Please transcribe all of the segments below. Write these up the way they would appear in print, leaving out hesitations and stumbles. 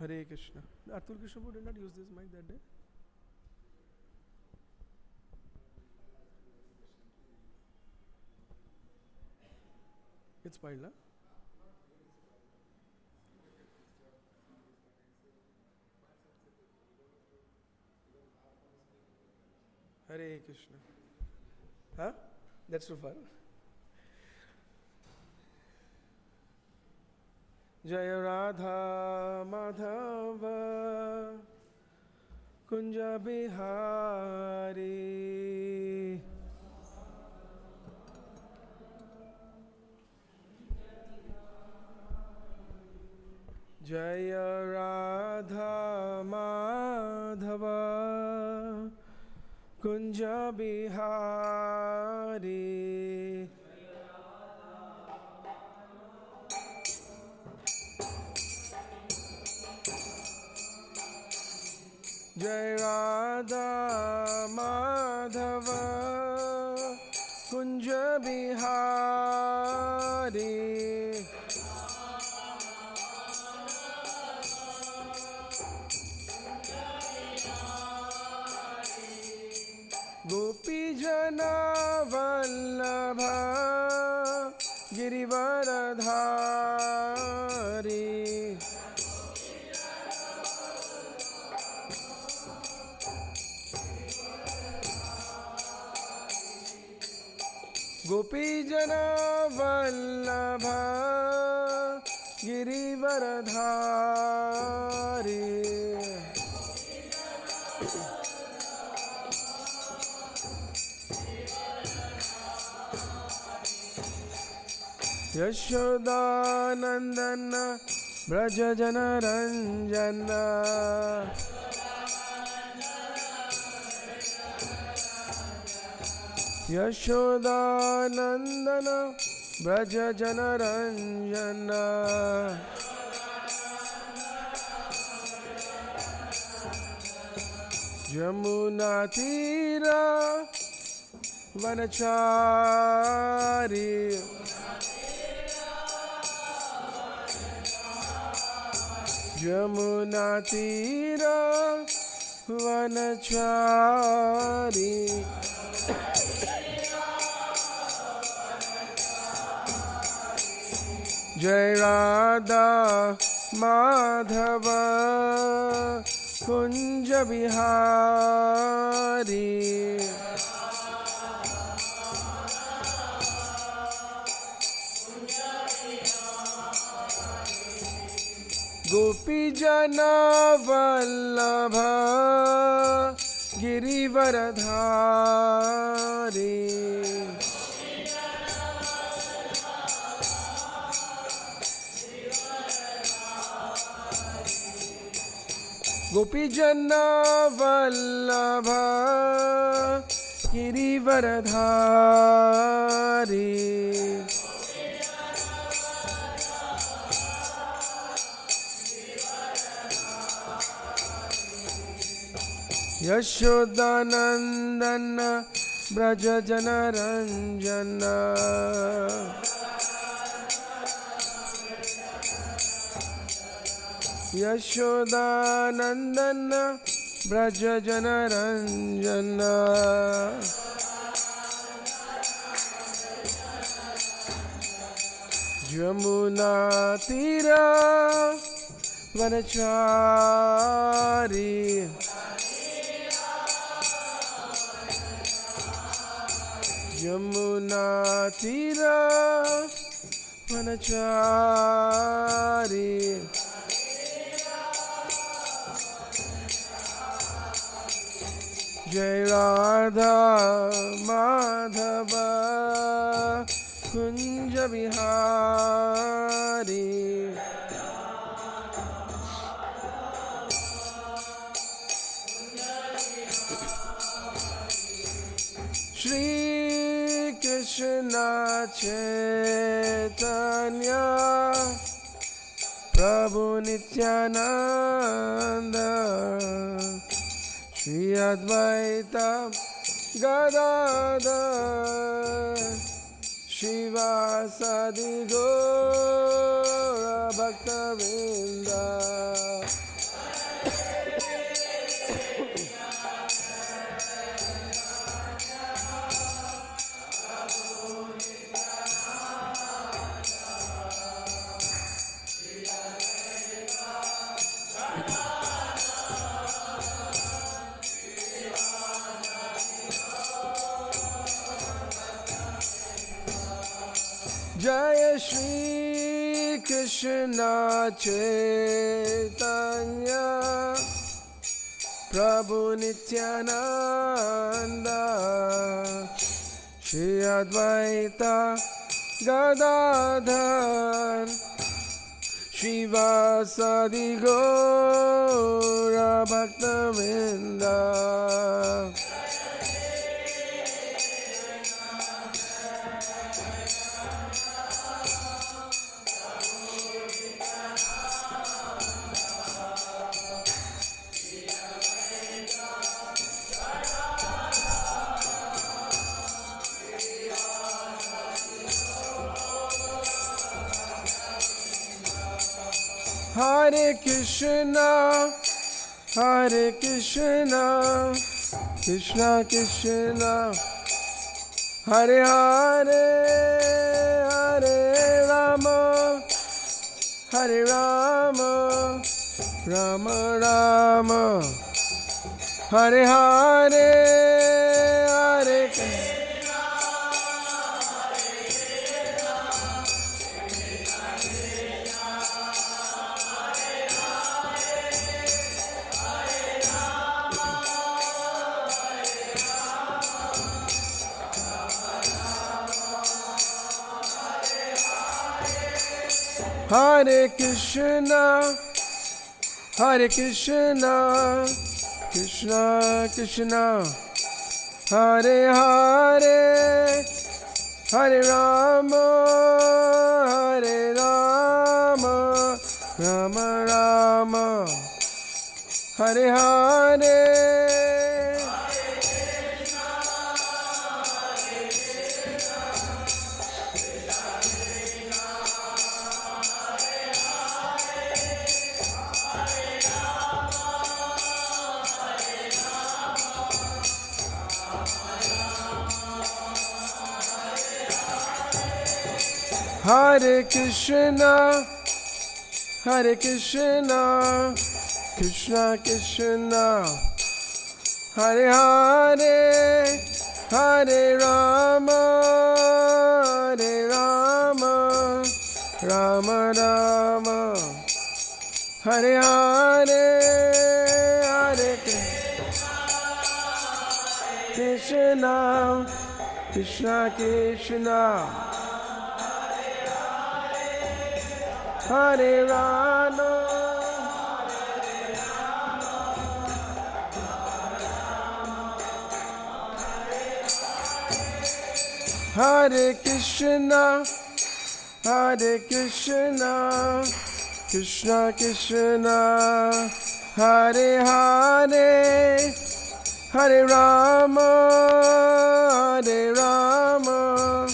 Hare Krishna. Arthur Krishna did not use this mic that day. It's spoiled, huh? Hare Krishna. Huh? That's too far. Jaya Radha Madhava Kunja Bihari Jaya Radha Madhava Kunja Bihari Jai Radha Madhava Kunja Bihari Gopi Jana Vallabha Girivaradhari Gopi Jana Vallabha Girivaradhari Yashoda Nandana Braja Jana Ranjana Yashoda Nandana Braja Jana Ranjana Jamuna Tira Vanachari Jamuna Tira Vanachari Jai Radha Madhava Kunja Bihari Gopi Jana Vallabha Girivaradhari Gopi Jana Vallabha Girivaradhari Yashoda Nandana Braja Jana Ranjana Yashoda Nandana Braja Jana Ranjana Jamuna Tira Vanachari Jamuna Tira Vanachari Jai Radha Madhava Kunja Bihari Shri Krishna Chaitanya Prabhu Nityananda Shri Advaita Gadadhar Shivasadi Gaura Bhaktavinda Shri Krishna Chaitanya Prabhu Nityananda Shri Advaita Gadadhar Shri Vyasadeva Gaura Bhaktavinda Hare Krishna, Hare Krishna, Krishna Krishna, Hare Hare, Hare Rama, Hare Rama, Rama Rama, Hare Hare, Hare Krishna. Hare Krishna, Hare Krishna, Krishna Krishna, Hare Hare, Hare Rama, Hare Rama, Rama Rama, Hare Hare. Hare Krishna, Hare Krishna, Krishna Krishna, Hare Hare, Hare Rama, Hare Rama, Rama Rama, Hare Hare, Hare Krishna, Krishna Krishna, Hare Rama, Hare Krishna, Hare Krishna, Krishna Krishna, Hare Hare, Hare Rama, Hare Rama,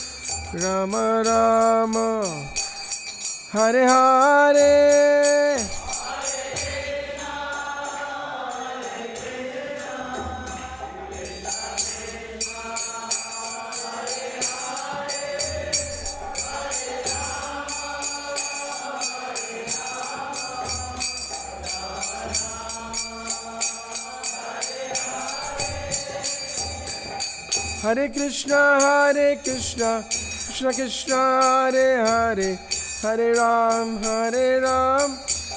Rama Rama, Hare Hare. Hare Krishna, Hare Krishna, Krishna Krishna, Hare Hare, Hare Ram,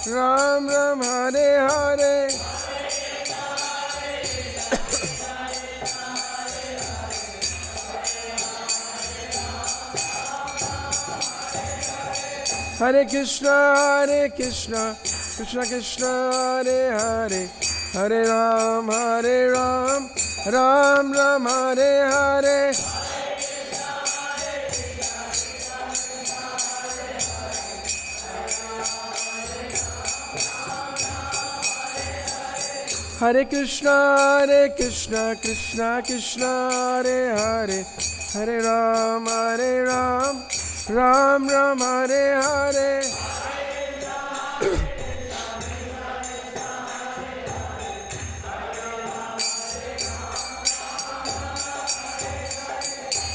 Ram Ram, Hare Hare. Hare Krishna, Hare Krishna, Krishna Krishna, Hare Hare, Hare Ram, Ram Ram, Hare Hare. Hare Krishna, Hare Krishna, Krishna Krishna, Hare Hare, Hare Ram, Ram Ram, Hare Hare.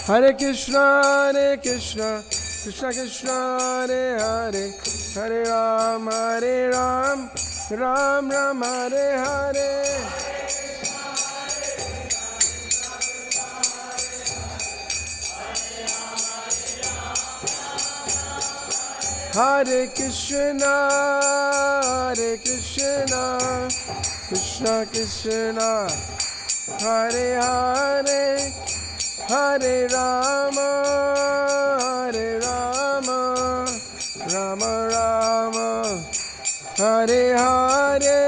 Hare Krishna, Hare Krishna, Krishna Krishna, Hare Hare, Hare Ram, Ram Ram, Hare Hare. Hare Krishna, Krishna Krishna, Hare Hare, Hare Rama, Rama Rama, Hare Hare,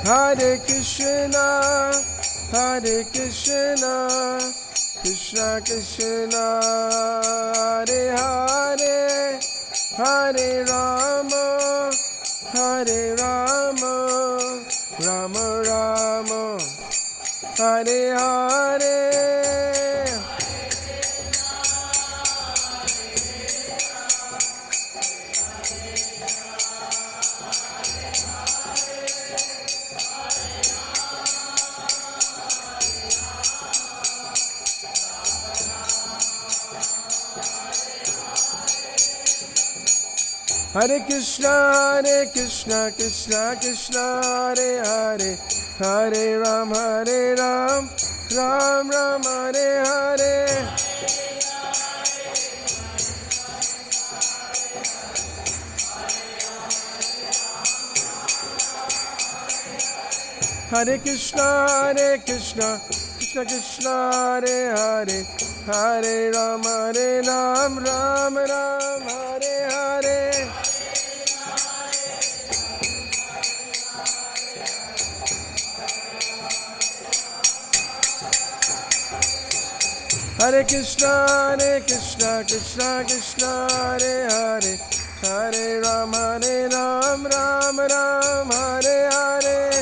Hare Hare Krishna, Krishna Krishna, Hare Hare, Hare Rama, Rama Rama, Hare Hare. Hare Krishna, Krishna Krishna, Hare Hare, Hare Ram, Ram Ram, Hare Hare. Hare Krishna, Krishna Krishna, Hare Hare, Hare Ram, Ram Ram, Hare Hare. Hare Krishna, Krishna Krishna, Hare Hare, Hare Ram, Ram Ram, Hare Hare.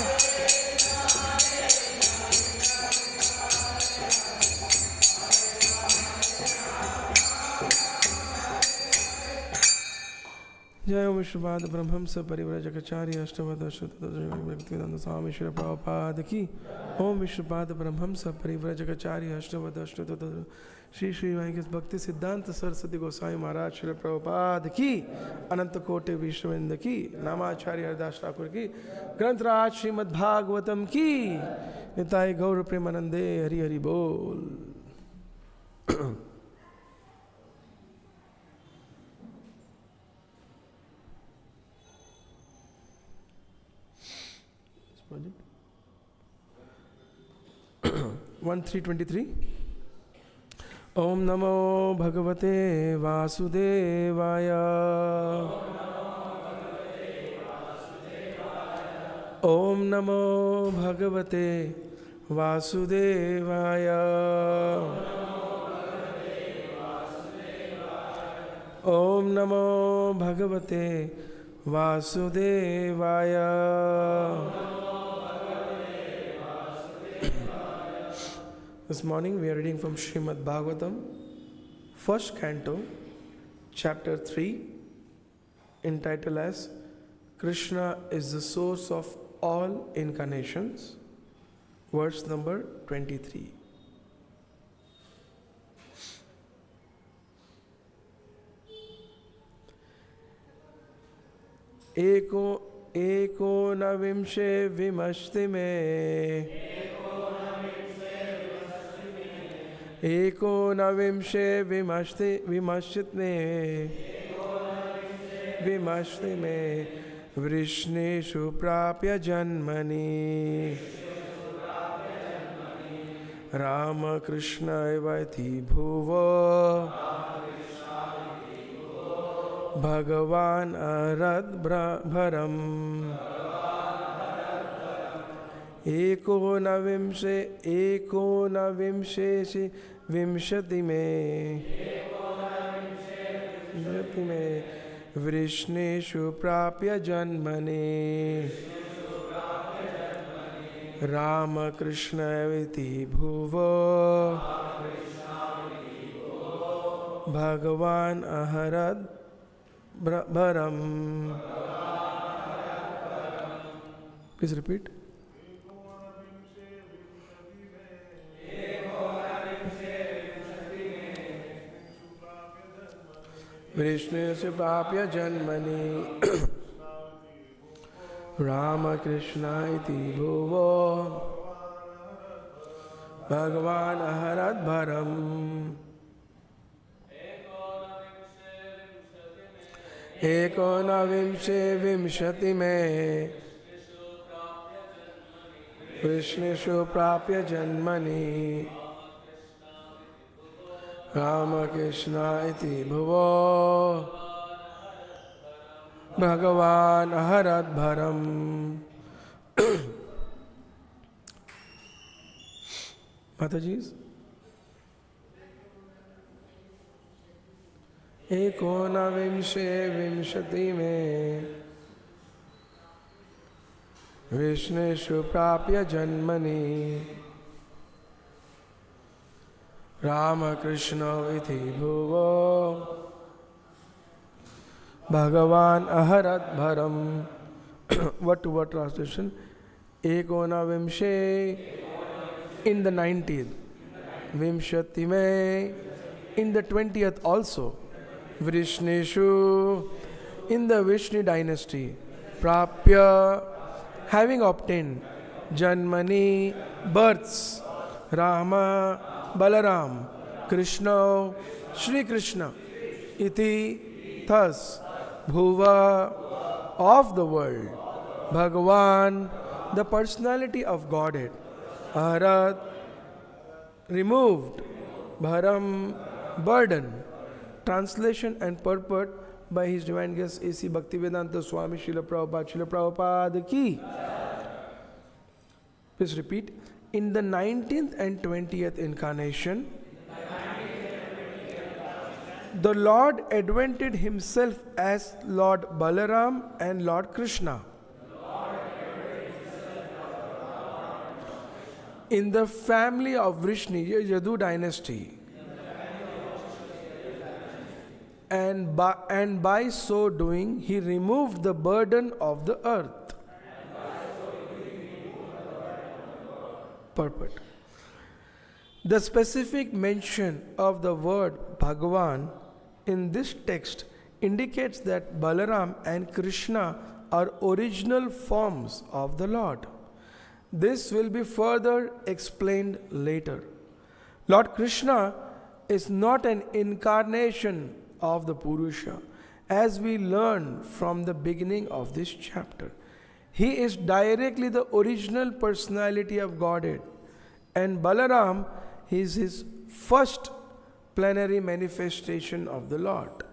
जय विश्वपाद ब्रह्मंस परिव्रजकाचार्य अष्टवदष्टवेदांत स्वामी श्री प्रभुपाद की। ओम विश्वपाद ब्रह्मंस परिव्रजकाचार्य अष्टवदष्ट श्री भक्ति सिद्धांत सरस्वती गोस्वामी महाराज श्री प्रभुपाद की। अनंत कोटि विश्वविंद की। नामाचार्य हरिदास ठाकुर की। ग्रंथराज श्रीमद्भागवतम की। निताय गौर प्रेमानंदे हरि हरि बोल। project 1323 Om Namo Bhagavate Vasudevaya Om Namo Bhagavate Vasudevaya Om Namo Bhagavate Vasudevaya. This morning we are reading from Śrīmad-Bhāgavatam, first canto, chapter 3, entitled as Krishna is the source of all incarnations, verse number 23. एको नविंशे विमष्टि में एकोनविंशे विमश्चित में वृष्णेषु प्राप्य जन्मनि रामकृष्ण इति भुवो भगवान् अरद्भरम् एकोनविंशे विंशति में वृष्णेषु प्राप्य जन्मनि रामकृष्ण इति भुवो भगवान् अहरद् भरम्. Please repeat. Vrishneshu prapya janmani Rama Krishna iti bhuvo Bhagavan aharat bharam Ekonavimshe vimshati me Vrishneshu prapya janmani Rama Krishna iti bhuvo Bhagavan aharat bharam. Mataji's Ekonavimshe vimshati me Vrishneshu prapya janmani Rama Krishna iti bhuvo Bhagavan aharat bharam. What to what translation? Ekona vimshe in the 90th. Vimshati me in the 20th also. Vrishneshu in the Vishnu dynasty. Prapya having obtained. Janmani births. Rama Balaram. Krishna Shri Krishna. Iti thus. Bhuva of the world. Bhagavan the personality of Godhead. Aharat removed. Bharam burden. Translation and purport by His Divine Grace A.C. Bhaktivedanta Swami Srila Prabhupada ki. Please repeat. In the 19th and 20th incarnation, the Lord advented Himself as Lord Balaram and Lord Krishna. In the family of Vrishni, Yadu dynasty. And by so doing, He removed the burden of the earth. Purport. The specific mention of the word Bhagavan in this text indicates that Balaram and Krishna are original forms of the Lord. This will be further explained later. Lord Krishna is not an incarnation of the Purusha, as we learn from the beginning of this chapter. He is directly the original personality of Godhead, and Balaram is His first plenary manifestation of the Lord.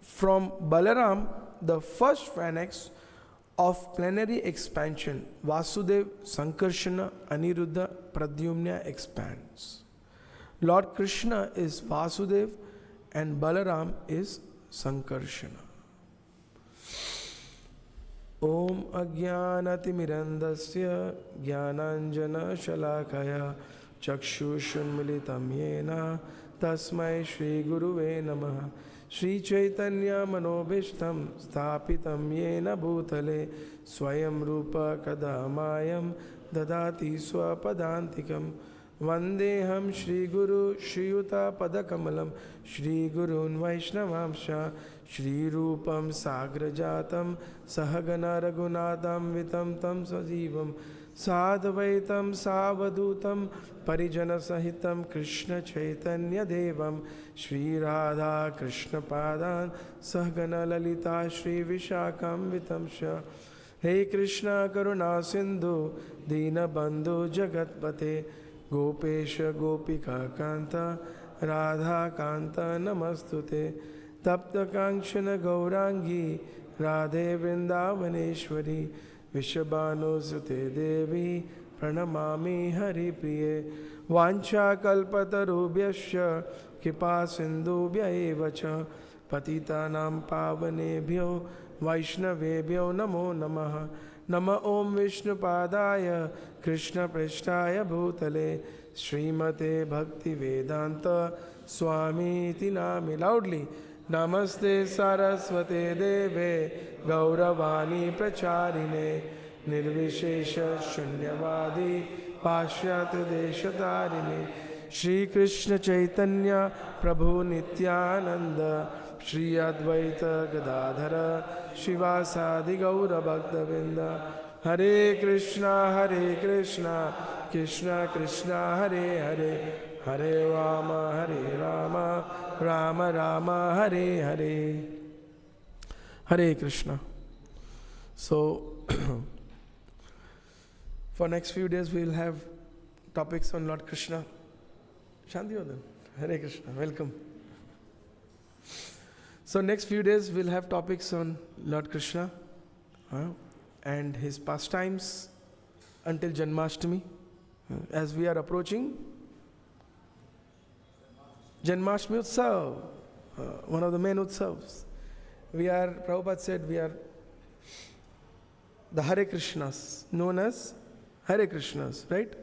From Balaram, the first phalanx of plenary expansion, Vyasadeva, Sankarshana, Aniruddha, Pradyumna expands. Lord Krishna is Vyasadeva and Balaram is Sankarshana. Om Ajnanatimirandasya Jnananjana Shalakaya Chakshushunmilitam Yena Tasmai Shri Guruve Namaha Shri Chaitanya Manobishtam Sthapitam Yena Bhutale Swayam Rupa Kadamayam Dadati Swapadantikam Vandeham Shri Guru Shriyuta Padakamalam Shri Gurun Vaishnavamsha Shri Rupam Sagrajatam Sahagana Raghunadam Vitam Tam Sajivam Sadvaitam Savadutam Parijana Sahitam Krishna Chaitanya Devam Shri Radha Krishna Padan Sahagana Lalita Shri Vishakam Vitamsha. Hey Krishna Karuna Sindhu Dina Bandhu Jagatpate Gopesha Gopika Kanta Radha Kanta Namastute Tapta Kankshana Gaurangi Radhe Vrindavaneshwari Vishabhanu Sute Devi Pranamami Hari Priye Vancha Kalpatarubhyasya Kripa Sindhubhya evacha Patitanam Pavanebhyo Vaishnavebhyo Namo Namaha Nama Om Vishnu Padaya Krishna Prishtaya Bhutale Srimate Bhakti Vedanta Swami Iti Nami. Loudly. Namaste Saraswate Deve Gauravani Pracharine Nirvishesha Shunyavadi Pashyat Deshatarine Shri Krishna Chaitanya Prabhu Nityananda Shri Advaita Gadadhara Shivasadi Gaura Bhaktavinda Hare Krishna Krishna Krishna Hare Hare Hare Rama Rama Rama Hare Hare. Hare Krishna. So for next few days we will have topics on Lord Krishna. Shanti Vadan. Hare Krishna. Welcome. So next few days we'll have topics on Lord Krishna and his pastimes until Janmashtami. As we are approaching Janmashtami Utsav, one of the main Utsavs. Prabhupada said we are the Hare Krishnas, known as Hare Krishnas, right?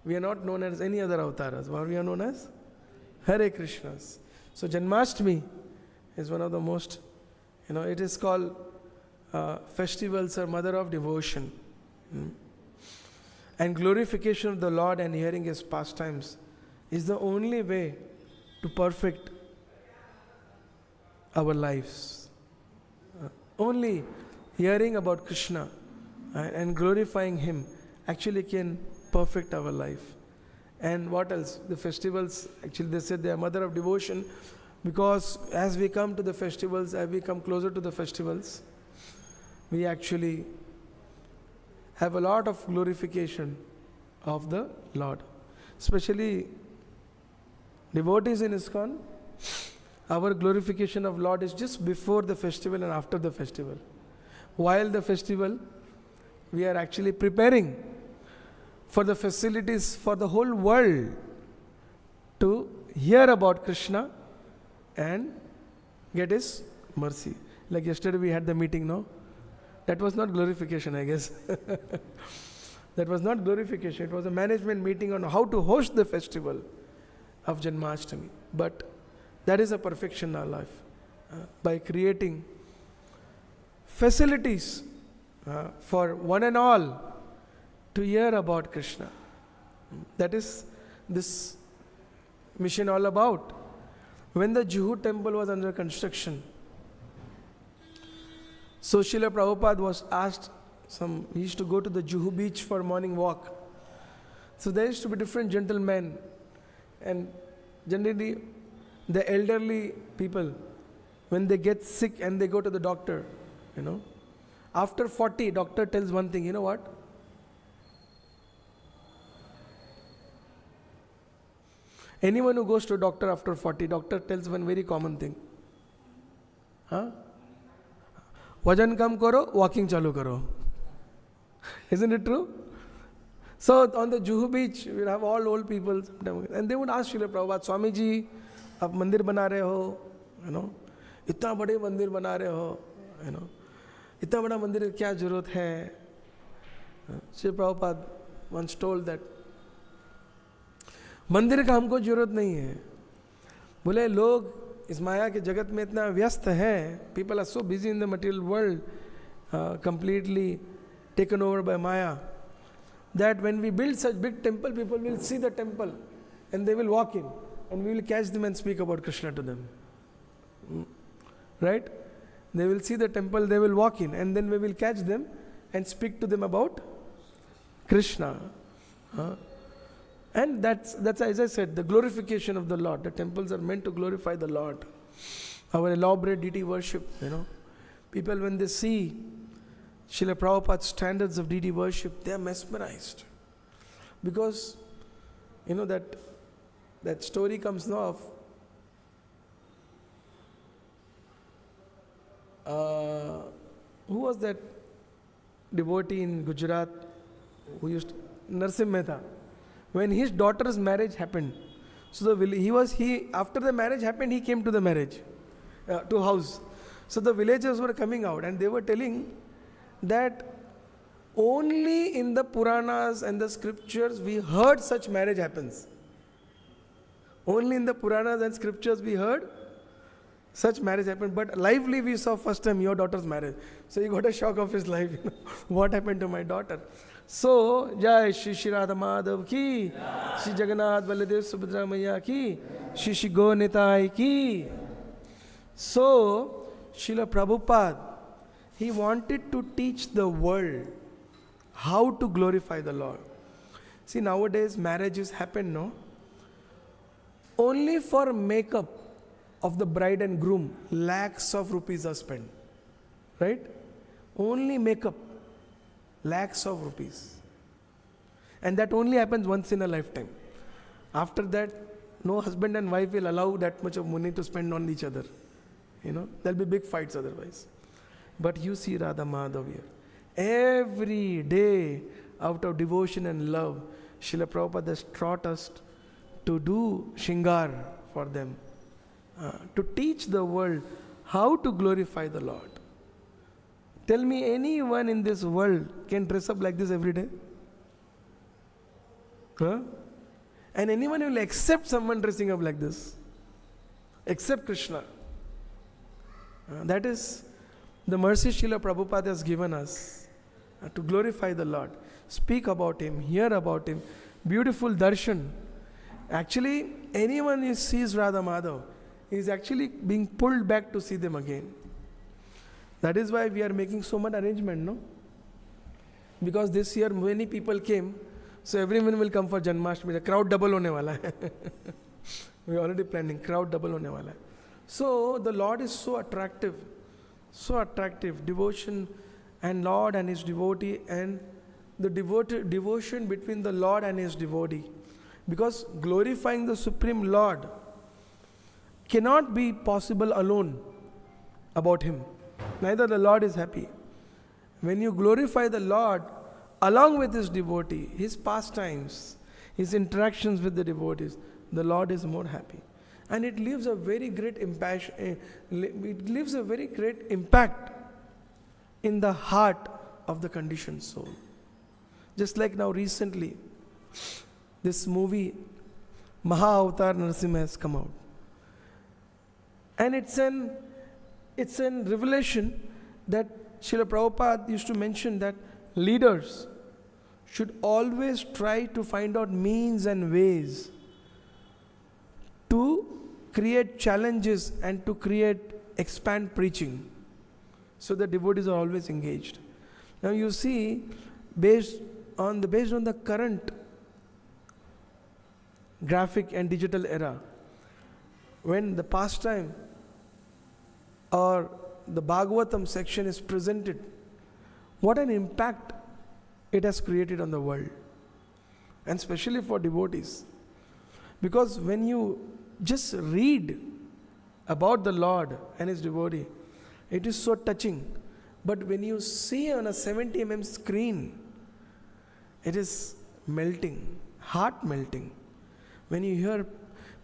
We are not known as any other avatars. What we are known as? Hare Krishnas. So Janmashtami is one of the most, it is called festivals or mother of devotion. And glorification of the Lord and hearing his pastimes is the only way to perfect our lives. Only hearing about Krishna and glorifying him actually can perfect our life. And what else? The festivals, actually they said they are mother of devotion, because as we come to the festivals, as we come closer to the festivals, we actually have a lot of glorification of the Lord. Especially devotees in ISKCON, our glorification of Lord is just before the festival and after the festival. While the festival, we are actually preparing for the facilities for the whole world to hear about Krishna and get his mercy. Like yesterday we had the meeting, no? That was not glorification, I guess. That was not glorification. It was a management meeting on how to host the festival of Janmashtami. But that is a perfection in our life. By creating facilities for one and all to hear about Krishna. That is this mission all about. When the Juhu temple was under construction, so Srila Prabhupada was asked, he used to go to the Juhu beach for morning walk. So there used to be different gentlemen, and generally the elderly people, when they get sick and they go to the doctor, after 40, doctor tells one thing, you know what? Anyone who goes to a doctor after 40, doctor tells one very common thing. Vajan kam karo, walking chalu karo. Isn't it true? So on the Juhu beach, we'll have all old people, and they would ask Srila Prabhupada, Swami ji, aap mandir bana rahe ho, itna bade mandir bana rahe ho, itna bada mandir kya jarurat hai? Srila Prabhupada once told that, मंदिर का हमको जरूरत नहीं है. बोले लोग इस माया के जगत में इतना व्यस्त हैं, people are so busy in the material world, completely taken over by Maya, that when we build such big temple, people will see the temple and they will walk in and we will catch them and speak about Krishna to them. Right? They will see the temple, they will walk in, and then we will catch them and speak to them about Krishna. And that's as I said, the glorification of the Lord. The temples are meant to glorify the Lord. Our elaborate deity worship, people when they see Srila Prabhupada's standards of deity worship, they are mesmerized. Because, that story comes now of, who was that devotee in Gujarat who used Narsim Mehta? When his daughter's marriage happened, so after the marriage happened, he came to the marriage, to house. So the villagers were coming out and they were telling that only in the Puranas and the scriptures we heard such marriage happens. Only in the Puranas and scriptures we heard such marriage happened. But lively we saw first time your daughter's marriage. So he got a shock of his life. What happened to my daughter? So, Jai Shri Shri Radha Madhav ki, Shri Jagannath Baladev Subhadra Maya ki, Shri Shri Gaur Nitai ki. So, Srila Prabhupada, he wanted to teach the world how to glorify the Lord. See, nowadays marriages happen, no? Only for makeup of the bride and groom, lakhs of rupees are spent. Right? Only makeup, lakhs of rupees. And that only happens once in a lifetime. After that, no husband and wife will allow that much of money to spend on each other. You know, there'll be big fights otherwise. But you see Radha Madhav here. Every day, out of devotion and love, Srila Prabhupada has taught us to do Shingar for them. To teach the world how to glorify the Lord. Tell me, anyone in this world can dress up like this every day? Huh? And anyone will accept someone dressing up like this? Except Krishna. That is the mercy Srila Prabhupada has given us to glorify the Lord. Speak about Him, hear about Him. Beautiful darshan. Actually, anyone who sees Radha Madhav is actually being pulled back to see them again. That is why we are making so much arrangement, no? Because this year many people came, so everyone will come for Janmashtami. The crowd double hone wala hai. We are already planning, crowd double hone wala hai. So the Lord is so attractive, devotion and Lord and His devotee, and the devotion between the Lord and His devotee. Because glorifying the Supreme Lord cannot be possible alone about Him. Neither the Lord is happy. When you glorify the Lord along with His devotee, His pastimes, His interactions with the devotees, the Lord is more happy. And it leaves a very great impact. It leaves a very great impact in the heart of the conditioned soul. Just like now recently, this movie Maha-Avatar Narasimha has come out. And it's an revelation that Srila Prabhupada used to mention, that leaders should always try to find out means and ways to create challenges and to expand preaching, so the devotees are always engaged. Now you see, based on the current graphic and digital era, when the pastime or the Bhagavatam section is presented, what an impact it has created on the world, and especially for devotees. Because when you just read about the Lord and His devotee, it is so touching. But when you see on a 70 screen, it is melting, heart melting. When you hear,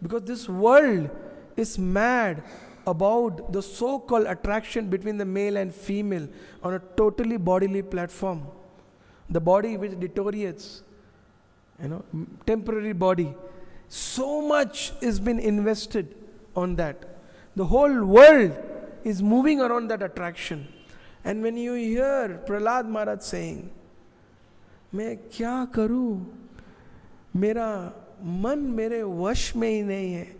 because this world is mad about the so-called attraction between the male and female on a totally bodily platform. The body which deteriorates, temporary body. So much is been invested on that. The whole world is moving around that attraction. And when you hear Prahlad Maharaj saying, मैं क्या करूं, मेरा मन मेरे वश में ही नहीं है,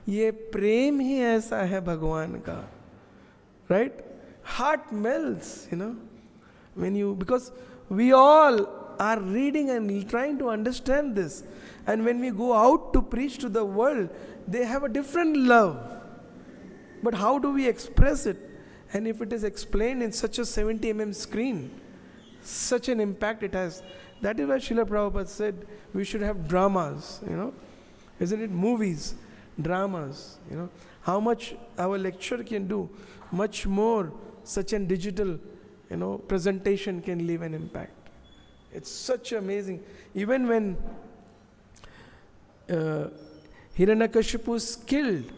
ये प्रेम ही ऐसा है भगवान का, right? Heart melts, because we all are reading and trying to understand this. And when we go out to preach to the world, they have a different love. But how do we express it? And if it is explained in such a 70 screen, such an impact it has. That is why Srila Prabhupada said we should have dramas, Isn't it? Movies, dramas, How much our lecture can do, much more such a digital, presentation can leave an impact. It's such amazing. Even when Hiranyakashipu is killed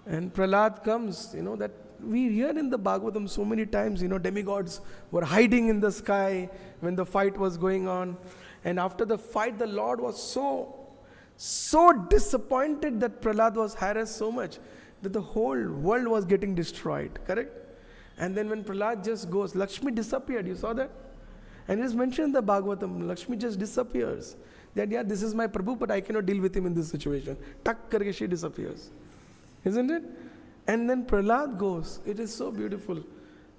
and Prahlad comes, that we hear in the Bhagavatam so many times, demigods were hiding in the sky when the fight was going on. And after the fight, the Lord was so disappointed that Prahlad was harassed so much that the whole world was getting destroyed, correct? And then when Prahlad just goes, Lakshmi disappeared, you saw that? And it is mentioned in the Bhagavatam, Lakshmi just disappears. That, yeah, this is my Prabhu, but I cannot deal with him in this situation. Tak karke she disappears. Isn't it? And then Prahlad goes. It is so beautiful.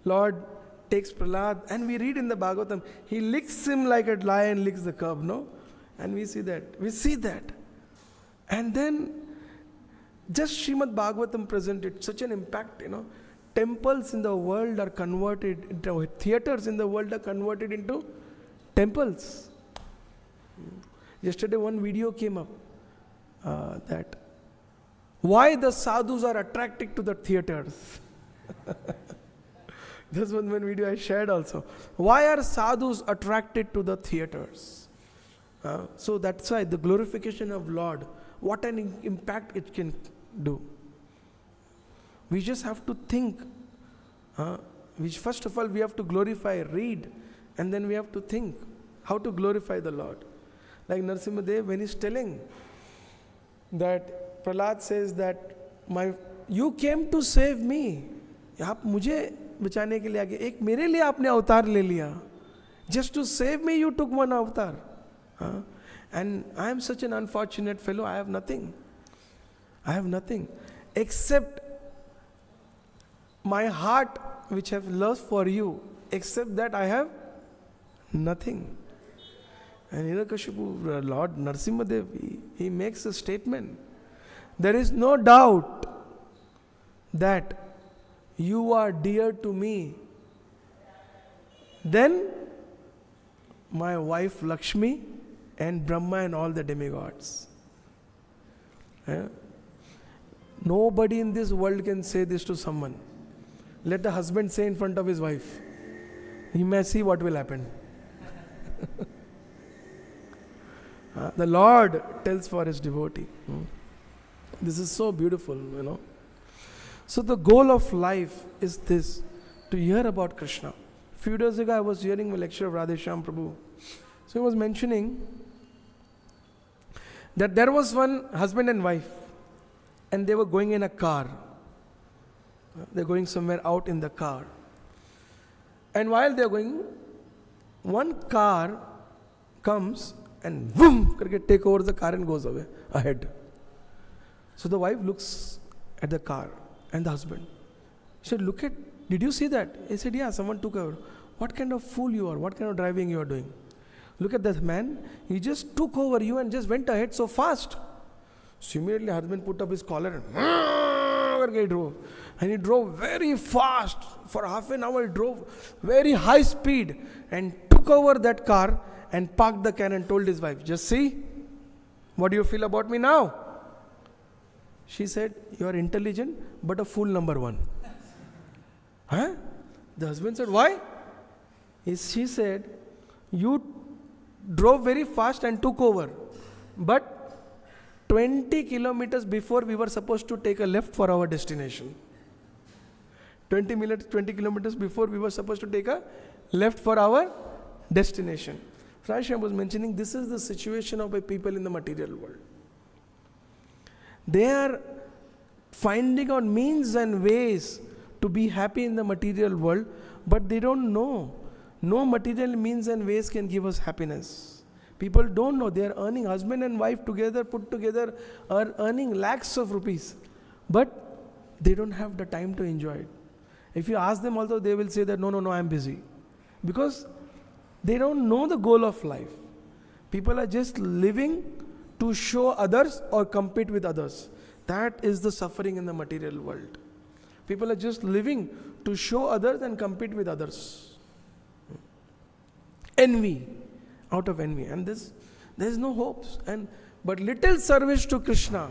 Lord takes Prahlad, and we read in the Bhagavatam, he licks him like a lion licks the cub, no? And we see that. We see that. And then, just Śrīmad-Bhāgavatam presented such an impact, Temples in the world are converted into, theaters in the world are converted into temples. Yesterday one video came up that why the sadhus are attracted to the theaters. This one video I shared also. Why are sadhus attracted to the theaters? So that's why the glorification of Lord, what an impact it can do. We just have to think. First of all, we have to glorify, read, and then we have to think how to glorify the Lord. Like Narasimhadev, when he's telling that Prahlad says that you came to save me. आप मुझे बचाने के लिए आगे एक मेरे लिए आपने अवतार ले लिया. Just to save me, you took one avatar. And I am such an unfortunate fellow. I have nothing. Except my heart which have love for you. Except that I have nothing. And Hiranyakashipu, Lord Narasimhadev, he makes a statement. There is no doubt that you are dear to me. Then my wife Lakshmi and Brahma and all the demigods. Nobody in this world can say this to someone. Let the husband say in front of his wife. He may see what will happen. The Lord tells for his devotee. This is so beautiful, So the goal of life is this, to hear about Krishna. A few days ago I was hearing a lecture of Radheshyam Prabhu. So he was mentioning that there was one husband and wife, and they were going in a car. They're going somewhere out in the car. And while they're going, one car comes and boom, take over the car and goes away ahead. So the wife looks at the car and the husband. She said, did you see that? He said, yeah, someone took over. What kind of fool you are? What kind of driving you are doing? Look at this man. He just took over you and just went ahead so fast. So immediately husband put up his collar and he drove. And he drove very fast. For half an hour he drove very high speed and took over that car and parked the car and told his wife, just see, what do you feel about me now? She said, you are intelligent but a fool number one. The husband said, why? She said, you drove very fast and took over. But 20 kilometers before we were supposed to take a left for our destination. 20 kilometers before we were supposed to take a left for our destination. Radheshyam was mentioning this is the situation of people in the material world. They are finding out means and ways to be happy in the material world, but they don't know. No material means and ways can give us happiness. People don't know. They are earning, husband and wife together, put together, are earning lakhs of rupees. But they don't have the time to enjoy it. If you ask them also, they will say that, no, I am busy. Because they don't know the goal of life. People are just living to show others or compete with others. That is the suffering in the material world. People are just living to show others and compete with others. Envy, out of envy. And there is no hopes. But little service to Krishna,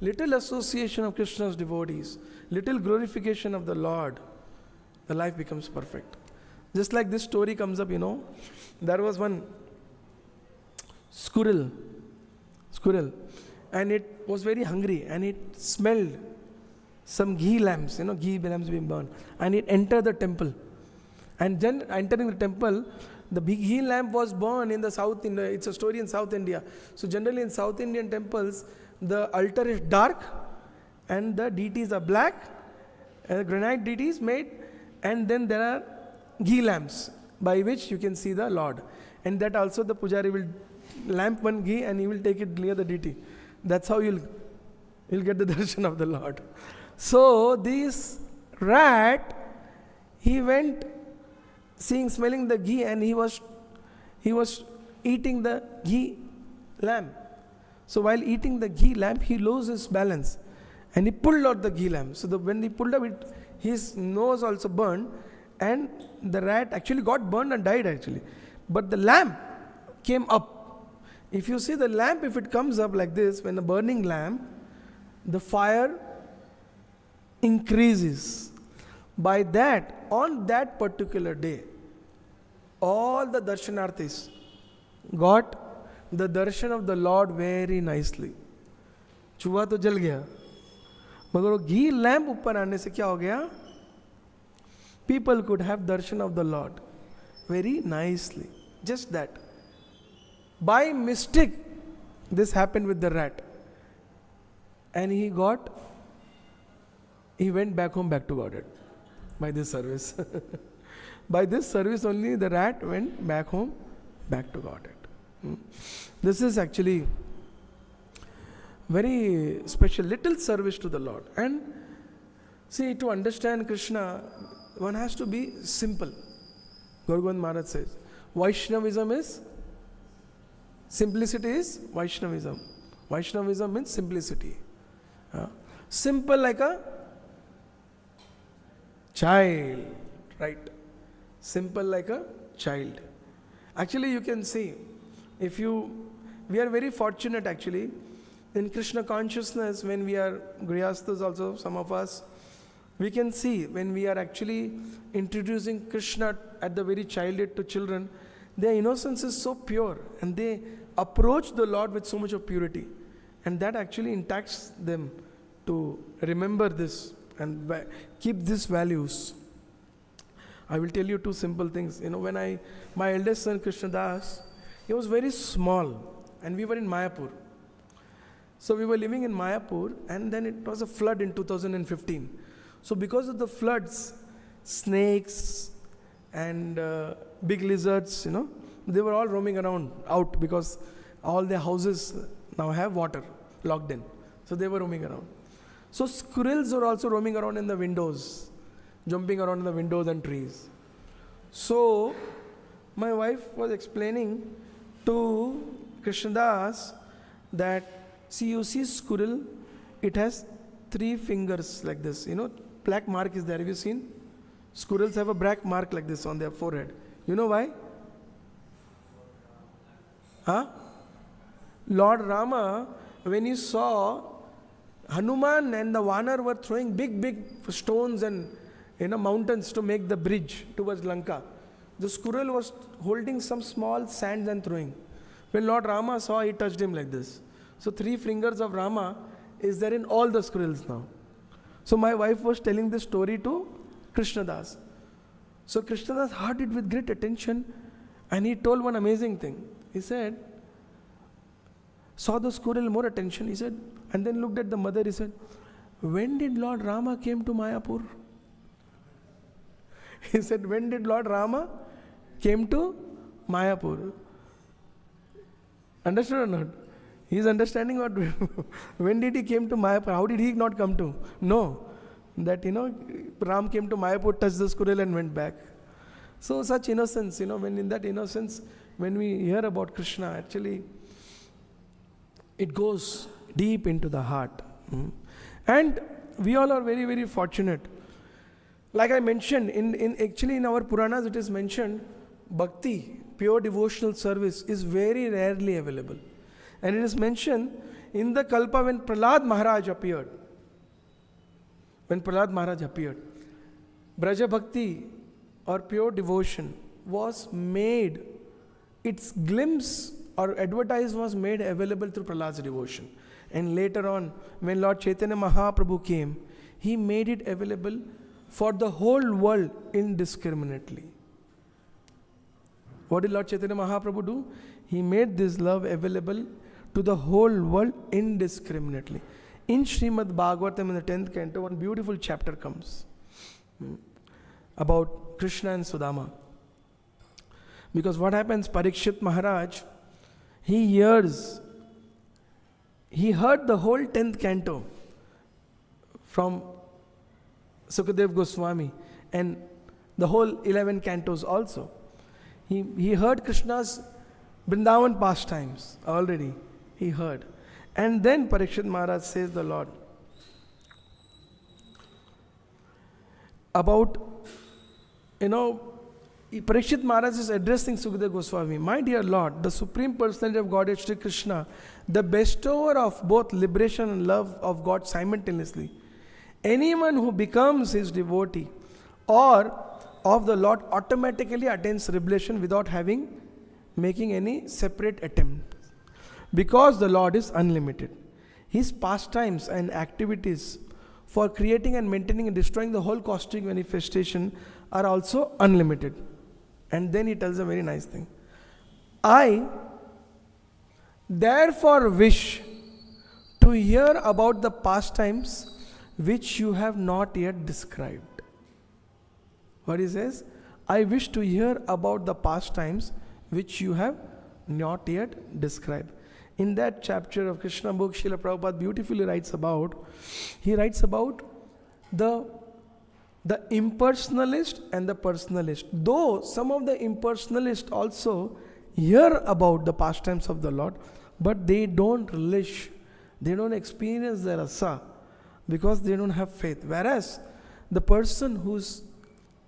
little association of Krishna's devotees, little glorification of the Lord, the life becomes perfect. Just like this story comes up, there was one squirrel, and it was very hungry, and it smelled some ghee lamps, ghee lamps being burned, and it entered the temple. And then entering the temple, the big ghee lamp was burned in the South India. It's a story in South India. So generally in South Indian temples, the altar is dark, and the deities are black, granite deities made, and then there are ghee lamps by which you can see the Lord. And that also the pujari will lamp one ghee and he will take it near the deity. That's how you'll get the darshan of the Lord. So this rat, he went smelling the ghee, and he was eating the ghee lamp. So while eating the ghee lamp, he lost his balance and he pulled out the ghee lamp. So when he pulled out it, his nose also burned, and the rat actually got burned and died actually. But the lamp came up. If you see the lamp, if it comes up like this, when a burning lamp, the fire increases. By that, on that particular day, all the darshanarthis got the darshan of the Lord very nicely. चूहा तो जल गया, मगर वो घी lamp ऊपर आने से क्या हो गया? People could have darshan of the Lord very nicely. Just that. By mistake, this happened with the rat. And he went back home, back to Godhead. By this service. By this service only, the rat went back home, back to Godhead. This is actually very special, little service to the Lord. And see, to understand Krishna, one has to be simple. Gaurgovind Maharaj says, Vaishnavism is, simplicity is Vaishnavism. Vaishnavism means simplicity. Simple like a child, right? Simple like a child. Actually, you can see, we are very fortunate actually, in Krishna consciousness, when we are Grihasthas also, some of us, we can see when we are actually introducing Krishna at the very childhood to children, their innocence is so pure and they approach the Lord with so much of purity. And that actually impacts them to remember this and keep these values. I will tell you two simple things. When my eldest son Krishna Das, he was very small and we were in Mayapur. So we were living in Mayapur, and then it was a flood in 2015. So because of the floods, snakes and big lizards, they were all roaming out because all their houses now have water locked in. So they were roaming around. So squirrels were also roaming around in the windows, jumping around in the windows and trees. So my wife was explaining to Krishnadas that, see, you see squirrel, it has 3 fingers like this. Black mark is there. Have you seen? Squirrels have a black mark like this on their forehead. You know why? Lord Rama, when he saw Hanuman and the Vanar were throwing big stones and mountains to make the bridge towards Lanka, the squirrel was holding some small sands and throwing. When Lord Rama saw, he touched him like this. So 3 fingers of Rama is there in all the squirrels now. So my wife was telling this story to Krishnadas. So Krishnadas heard it with great attention, and he told one amazing thing. He said, saw the squirrel more attention, he said, and then looked at the mother, he said, when did Lord Rama came to Mayapur? He said, when did Lord Rama came to Mayapur? Understood or not? He is understanding what, when did he came to Mayapur? How did he not come to? No. That, Ram came to Mayapur, touched the squirrel and went back. So such innocence, when in that innocence, when we hear about Krishna, actually, it goes deep into the heart. And we all are very, very fortunate. Like I mentioned, in our Puranas it is mentioned, bhakti, pure devotional service is very rarely available. And it is mentioned in the Kalpa when Prahlad Maharaj appeared. When Prahlad Maharaj appeared, Braja Bhakti or pure devotion was made, its glimpse or advertise was made available through Prahlad's devotion. And later on, when Lord Chaitanya Mahaprabhu came, he made it available for the whole world indiscriminately. What did Lord Chaitanya Mahaprabhu do? He made this love available to the whole world indiscriminately. In Śrīmad-Bhāgavatam in the 10th canto, one beautiful chapter comes about Krishna and Sudhama. Because what happens, Pariksit Maharaj, he heard the whole 10th canto from Sukadeva Goswami and the whole 11 cantos also. He heard Krishna's Vrindavan pastimes already. He heard. And then Pariksit Maharaj says the Lord about, Pariksit Maharaj is addressing Sukadeva Goswami. My dear Lord, the Supreme Personality of Godhead Shri Krishna, the bestower of both liberation and love of God simultaneously. Anyone who becomes his devotee or of the Lord automatically attains revelation without making any separate attempt. Because the Lord is unlimited. His pastimes and activities for creating and maintaining and destroying the whole cosmic manifestation are also unlimited. And then he tells a very nice thing. I therefore wish to hear about the pastimes which you have not yet described. What he says? I wish to hear about the pastimes which you have not yet described. In that chapter of Krishna book, Srila Prabhupada beautifully writes about the impersonalist and the personalist. Though some of the impersonalists also hear about the pastimes of the Lord, but they don't relish, they don't experience the rasa because they don't have faith. Whereas the person who's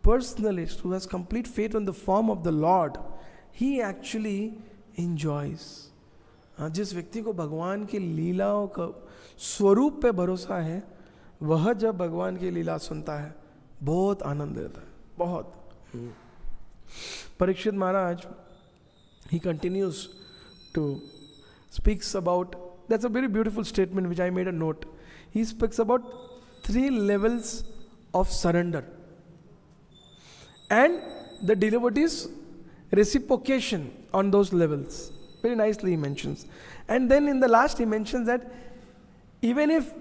personalist, who has complete faith on the form of the Lord, he actually enjoys. जिस व्यक्ति को भगवान की लीलाओं का स्वरूप पे भरोसा है, वह जब भगवान की लीला सुनता है बहुत आनंद लेता है, बहुत. Pariksit Maharaj, he continues to speaks about, that's a very beautiful statement which I made a note. He speaks about 3 levels of surrender and the devotee's reciprocation on those levels. Very nicely he mentions. And then in the last he mentions that even if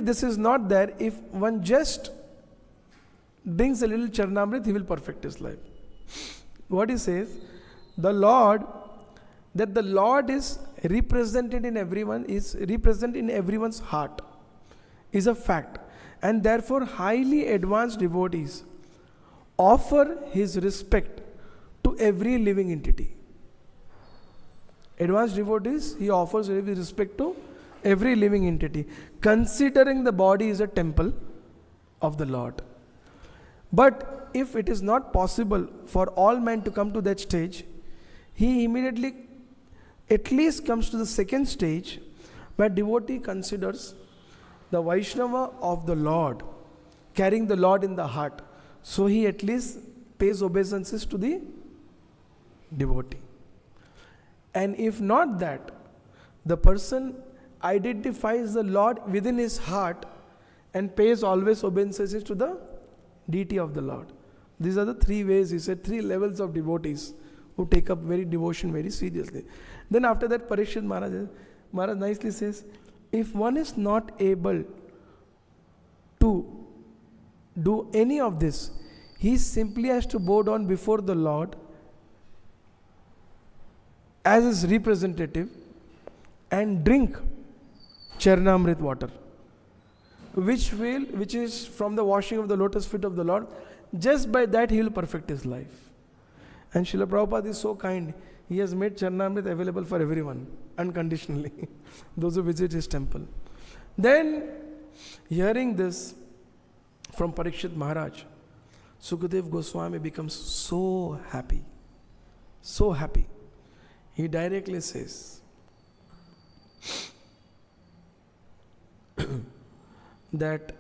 this is not there, if one just brings a little Charnamrit, he will perfect his life. What he says, the Lord is represented in everyone, is represented in everyone's heart, is a fact. And therefore highly advanced devotees offer his respect to every living entity. Advanced devotees, he offers his respect to every living entity, considering the body is a temple of the Lord. But if it is not possible for all men to come to that stage, he immediately at least comes to the second stage, where devotee considers the Vaishnava of the Lord, carrying the Lord in the heart. So he at least pays obeisances to the devotee. And if not that, the person identifies the Lord within his heart and pays always obeisances to the deity of the Lord. These are the 3 ways, he said, 3 levels of devotees who take up devotion very seriously. Then after that, Pariksit Maharaj nicely says, if one is not able to do any of this, he simply has to bow down before the Lord as his representative and drink Charnamrit water, which is from the washing of the lotus feet of the Lord. Just by that he will perfect his life. And Srila Prabhupada is so kind, he has made Charnamrit available for everyone unconditionally, those who visit his temple. Then hearing this from Pariksit Maharaj, Sukadeva Goswami becomes so happy, so happy. He directly says that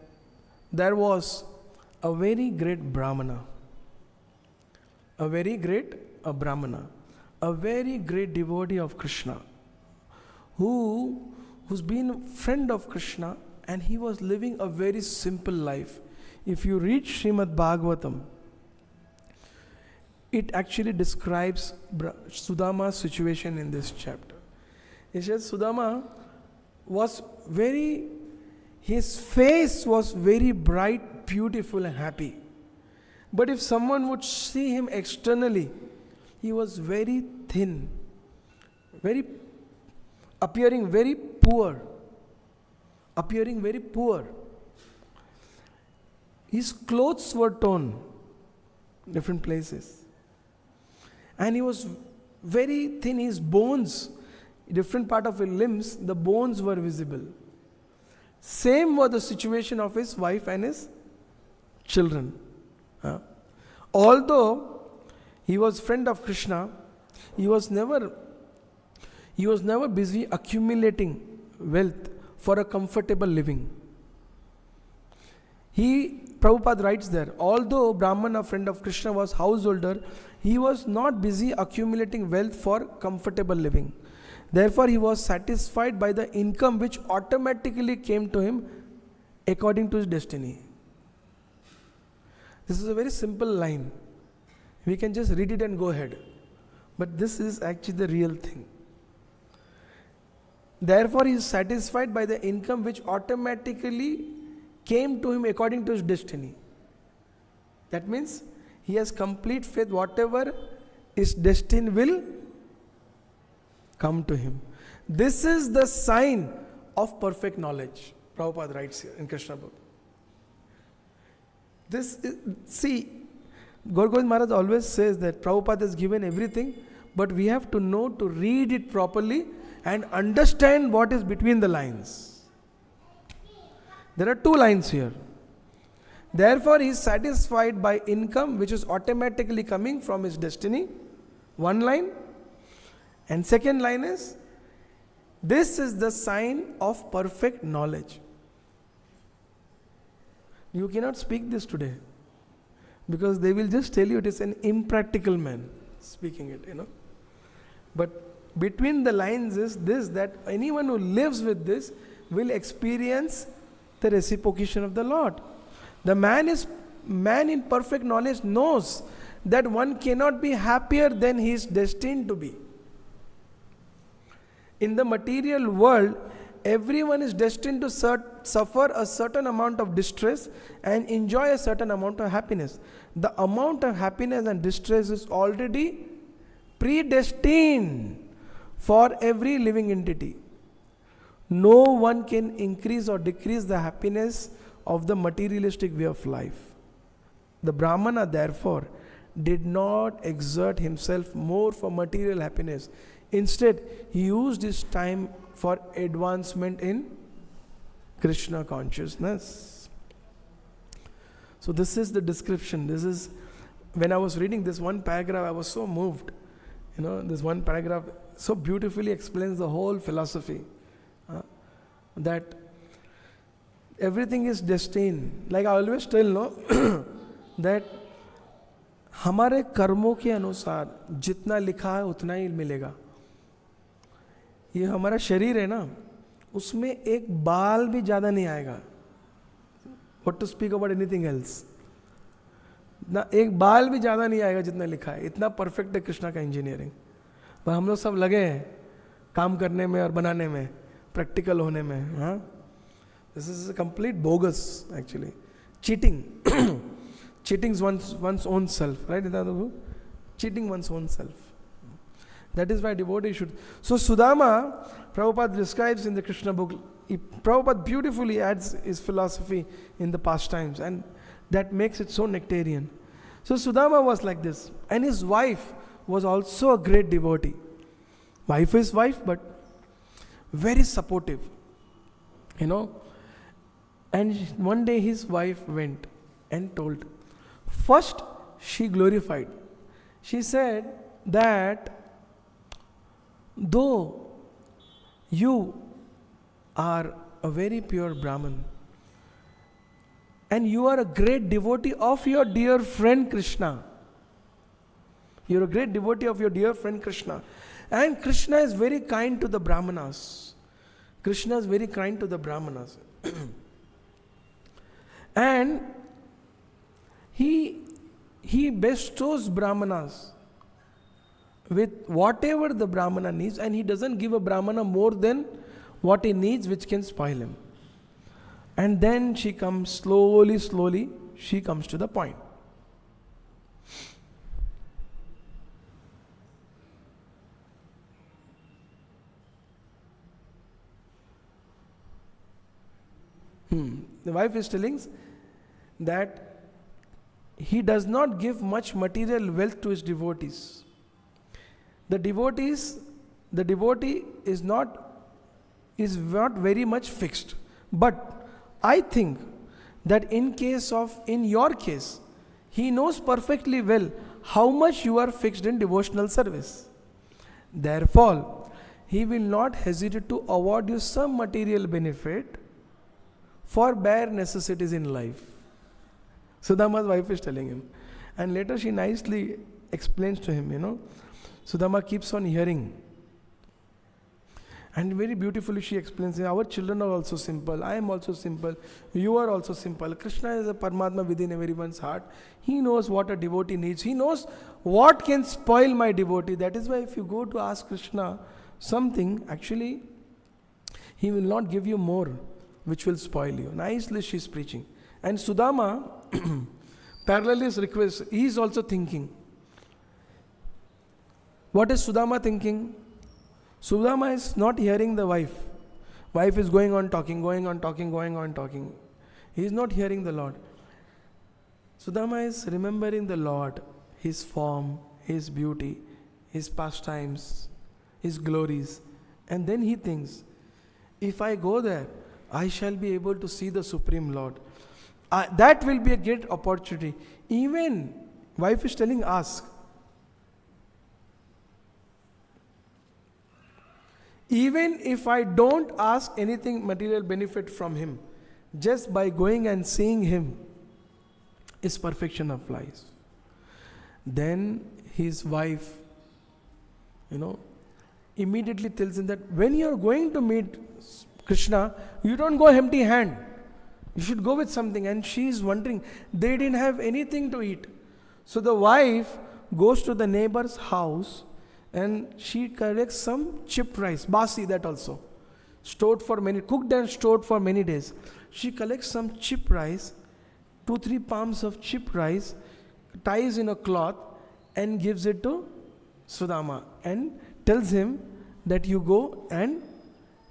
there was a very great Brahmana, a very great devotee of Krishna, who's been a friend of Krishna, and he was living a very simple life. If you read Śrīmad-Bhāgavatam, it actually describes Sudhama's situation in this chapter. It says Sudhama his face was very bright, beautiful and happy. But if someone would see him externally, he was very thin, appearing very poor. His clothes were torn, different places. And he was very thin, his bones, different part of his limbs, the bones were visible. Same was the situation of his wife and his children. Although he was friend of Krishna, he was never busy accumulating wealth for a comfortable living. Prabhupada writes there, although Brahmana, friend of Krishna, was householder, he was not busy accumulating wealth for comfortable living. Therefore, he was satisfied by the income which automatically came to him according to his destiny. This is a very simple line. We can just read it and go ahead. But this is actually the real thing. Therefore, he is satisfied by the income which automatically came to him according to his destiny. That means he has complete faith, whatever is destined will come to him. This is the sign of perfect knowledge. Prabhupada writes here in Krishna book. Gaur Govind Maharaj always says that Prabhupada has given everything, but we have to know to read it properly and understand what is between the lines. There are two lines here. Therefore, he is satisfied by income which is automatically coming from his destiny. One line. And second line is, this is the sign of perfect knowledge. You cannot speak this today, because they will just tell you it is an impractical man speaking it, But between the lines is this, that anyone who lives with this will experience the reciprocation of the Lord. The man in perfect knowledge knows that one cannot be happier than he is destined to be. In the material world, everyone is destined to suffer a certain amount of distress and enjoy a certain amount of happiness. The amount of happiness and distress is already predestined for every living entity. No one can increase or decrease the happiness of the materialistic way of life. The Brahmana, therefore, did not exert himself more for material happiness. Instead, he used his time for advancement in Krishna consciousness. So this is the description. This is, when I was reading this one paragraph, I was so moved. This one paragraph so beautifully explains the whole philosophy. That everything is destined. Like I always tell, that हमारे कर्मों के अनुसार जितना लिखा है उतना ही मिलेगा. ये हमारा शरीर है ना, उसमें एक बाल भी ज़्यादा नहीं आएगा. What to speak about anything else? ना एक बाल भी ज़्यादा नहीं आएगा जितना लिखा है. इतना परफेक्ट है कृष्णा का इंजीनियरिंग. पर हम लोग सब लगे हैं काम करने में और बनाने में, प्रैक्टिकल होने में. हाँ, this is complete bogus actually. Cheating. Cheating one's own self, right? Cheating one's own self. That is why devotee should. So Sudhama, Prabhupada describes in the Krishna book, Prabhupada beautifully adds his philosophy in the Pastimes, and that makes it so nectarian. So Sudhama was like this, and his wife was also a great devotee. Wife is wife, but very supportive, And one day his wife went and told. First, she glorified. She said that though you are a very pure Brahman and you are a great devotee of your dear friend Krishna, you're a great devotee of your dear friend Krishna, and Krishna is very kind to the Brahmanas. Krishna is very kind to the Brahmanas. And he bestows Brahmanas with whatever the Brahmana needs, and he doesn't give a Brahmana more than what he needs, which can spoil him. And then she comes slowly, she comes to the point. The wife is telling that he does not give much material wealth to his devotees. The devotee is not very much fixed. But I think that in your case, he knows perfectly well how much you are fixed in devotional service. Therefore, he will not hesitate to award you some material benefit for bare necessities in life. Sudhama's wife is telling him. And later she nicely explains to him, Sudhama keeps on hearing. And very beautifully she explains, our children are also simple, I am also simple, you are also simple. Krishna is a Paramatma within everyone's heart. He knows what a devotee needs. He knows what can spoil my devotee. That is why if you go to ask Krishna something, actually, he will not give you more, which will spoil you. Nicely she is preaching. And Sudhama, parallelly his request, he is also thinking. What is Sudhama thinking? Sudhama is not hearing the wife. Wife is going on talking. He is not hearing the Lord. Sudhama is remembering the Lord, His form, His beauty, His pastimes, His glories. And then he thinks, if I go there, I shall be able to see the Supreme Lord. That will be a great opportunity. Even, wife is telling, ask. Even if I don't ask anything material benefit from him, just by going and seeing him is perfection of life. Then his wife, immediately tells him that when you are going to meet Krishna, you don't go empty hand. You should go with something. And she is wondering, they didn't have anything to eat. So the wife goes to the neighbor's house and she collects some chip rice, basi that also, cooked and stored for many days. She collects some chip rice, 2-3 palms of chip rice, ties in a cloth and gives it to Sudhama and tells him that you go and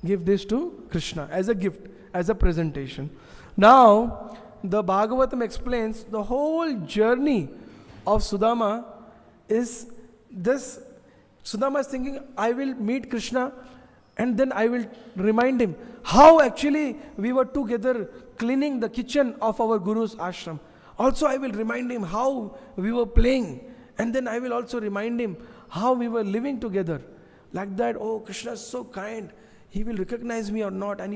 give this to Krishna as a gift, as a presentation. Now, the Bhagavatam explains the whole journey of Sudhama is this. Sudhama is thinking, I will meet Krishna and then I will remind him how actually we were together cleaning the kitchen of our Guru's ashram. Also, I will remind him how we were playing, and then I will also remind him how we were living together. Like that, oh, Krishna is so kind. He will recognize me or not. And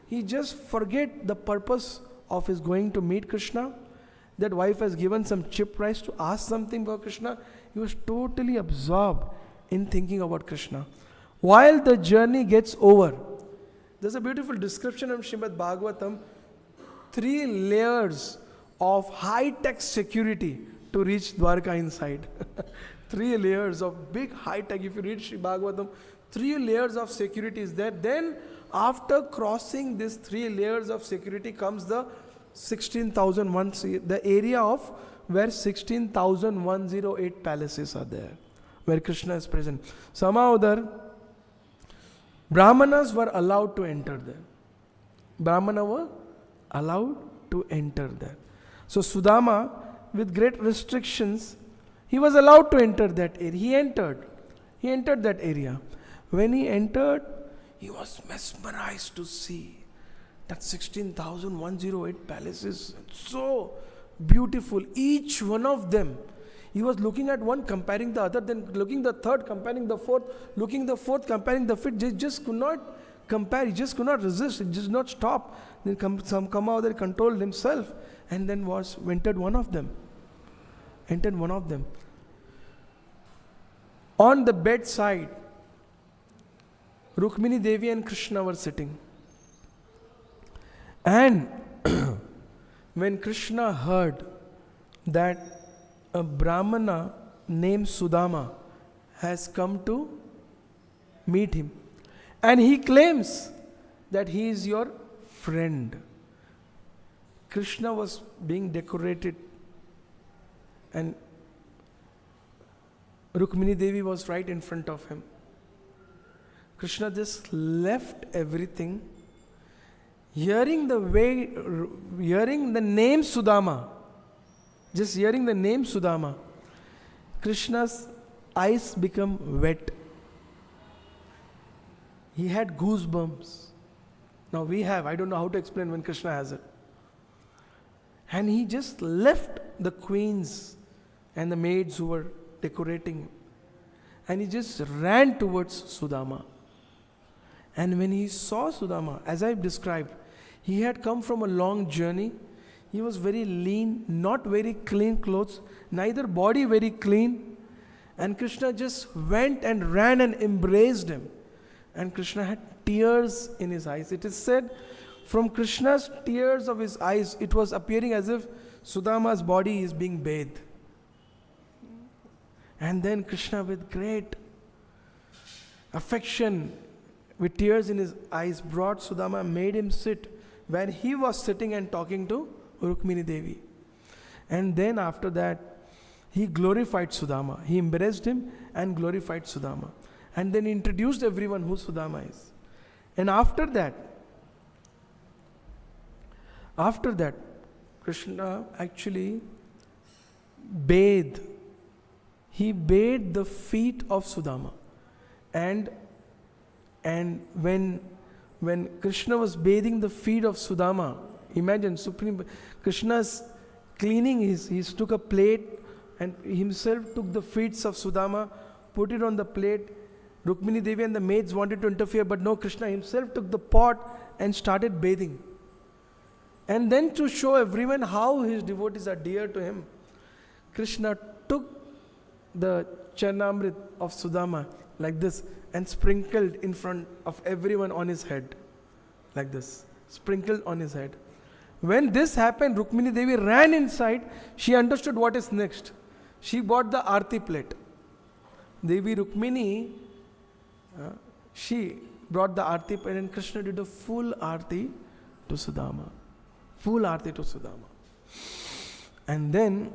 he just forget the purpose of his going to meet Krishna. That wife has given some chip rice to ask something about Krishna. He was totally absorbed in thinking about Krishna. While the journey gets over, there's a beautiful description of Śrīmad-Bhāgavatam, 3 layers of high-tech security to reach Dwarka inside. 3 layers of big high-tech. If you read Śrīmad-Bhāgavatam, 3 layers of security is there. Then after crossing these 3 layers of security comes the 16,001, the area of where 16,108 palaces are there, where Krishna is present. Somehow there, Brahmanas were allowed to enter there. Brahmana were allowed to enter there. So Sudhama, with great restrictions, he was allowed to enter that area. He entered that area. When he entered, he was mesmerized to see that 16,108 palaces, so beautiful, each one of them. He was looking at one, comparing the other, then looking the third, comparing the fourth, looking the fourth, comparing the fifth. He just could not compare, he just could not resist, he just not stop. Then somehow they controlled himself and then entered one of them. On the bedside, Rukmini Devi and Krishna were sitting. And when Krishna heard that a Brahmana named Sudhama has come to meet him, and he claims that he is your friend. Krishna was being decorated and Rukmini Devi was right in front of him. Krishna just left everything. hearing the name Sudhama, just hearing the name Sudhama, Krishna's eyes become wet. He had goosebumps. Now I don't know how to explain when Krishna has it. And he just left the queens and the maids who were decorating. And he just ran towards Sudhama. And when he saw Sudhama, as I've described, he had come from a long journey. He was very lean, not very clean clothes, neither body very clean. And Krishna just went and ran and embraced him. And Krishna had tears in his eyes. It is said, from Krishna's tears of his eyes, it was appearing as if Sudhama's body is being bathed. And then Krishna, with great affection, with tears in his eyes, brought Sudhama, made him sit where he was sitting and talking to Rukmini Devi. And then after that, he glorified Sudhama. He embraced him and glorified Sudhama. And then introduced everyone who Sudhama is. And after that, Krishna actually bathed. He bathed the feet of Sudhama. And when Krishna was bathing the feet of Sudhama, imagine Krishna's cleaning, he took a plate and himself took the feet of Sudhama, put it on the plate. Rukmini Devi and the maids wanted to interfere, but no, Krishna himself took the pot and started bathing. And then to show everyone how his devotees are dear to him, Krishna took the Charnamrit of Sudhama like this and sprinkled in front of everyone on his head. Like this, sprinkled on his head. When this happened, Rukmini Devi ran inside. She understood what is next. She bought the Aarti plate. Devi Rukmini, she brought the Aarti plate and Krishna did a full Aarti to Sudhama. Full Aarti to Sudhama. And then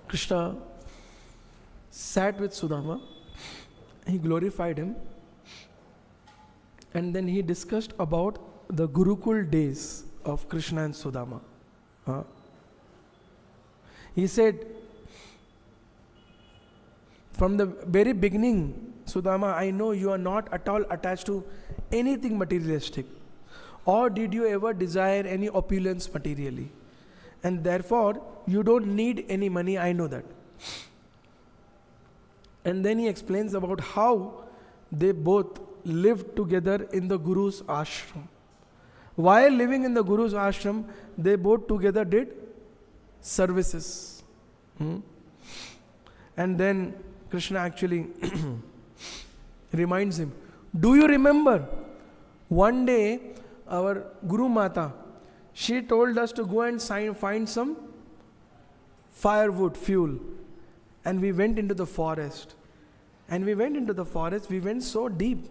Krishna sat with Sudhama. He glorified him. And then he discussed about the Gurukul days of Krishna and Sudhama. He said, from the very beginning, Sudhama, I know you are not at all attached to anything materialistic. Or did you ever desire any opulence materially? And therefore, you don't need any money, I know that. And then he explains about how they both lived together in the Guru's ashram. While living in the Guru's ashram, they both together did services. And then Krishna actually reminds him, do you remember one day our Guru Mata, she told us to go and find some firewood, fuel. And we went into the forest. And we went so deep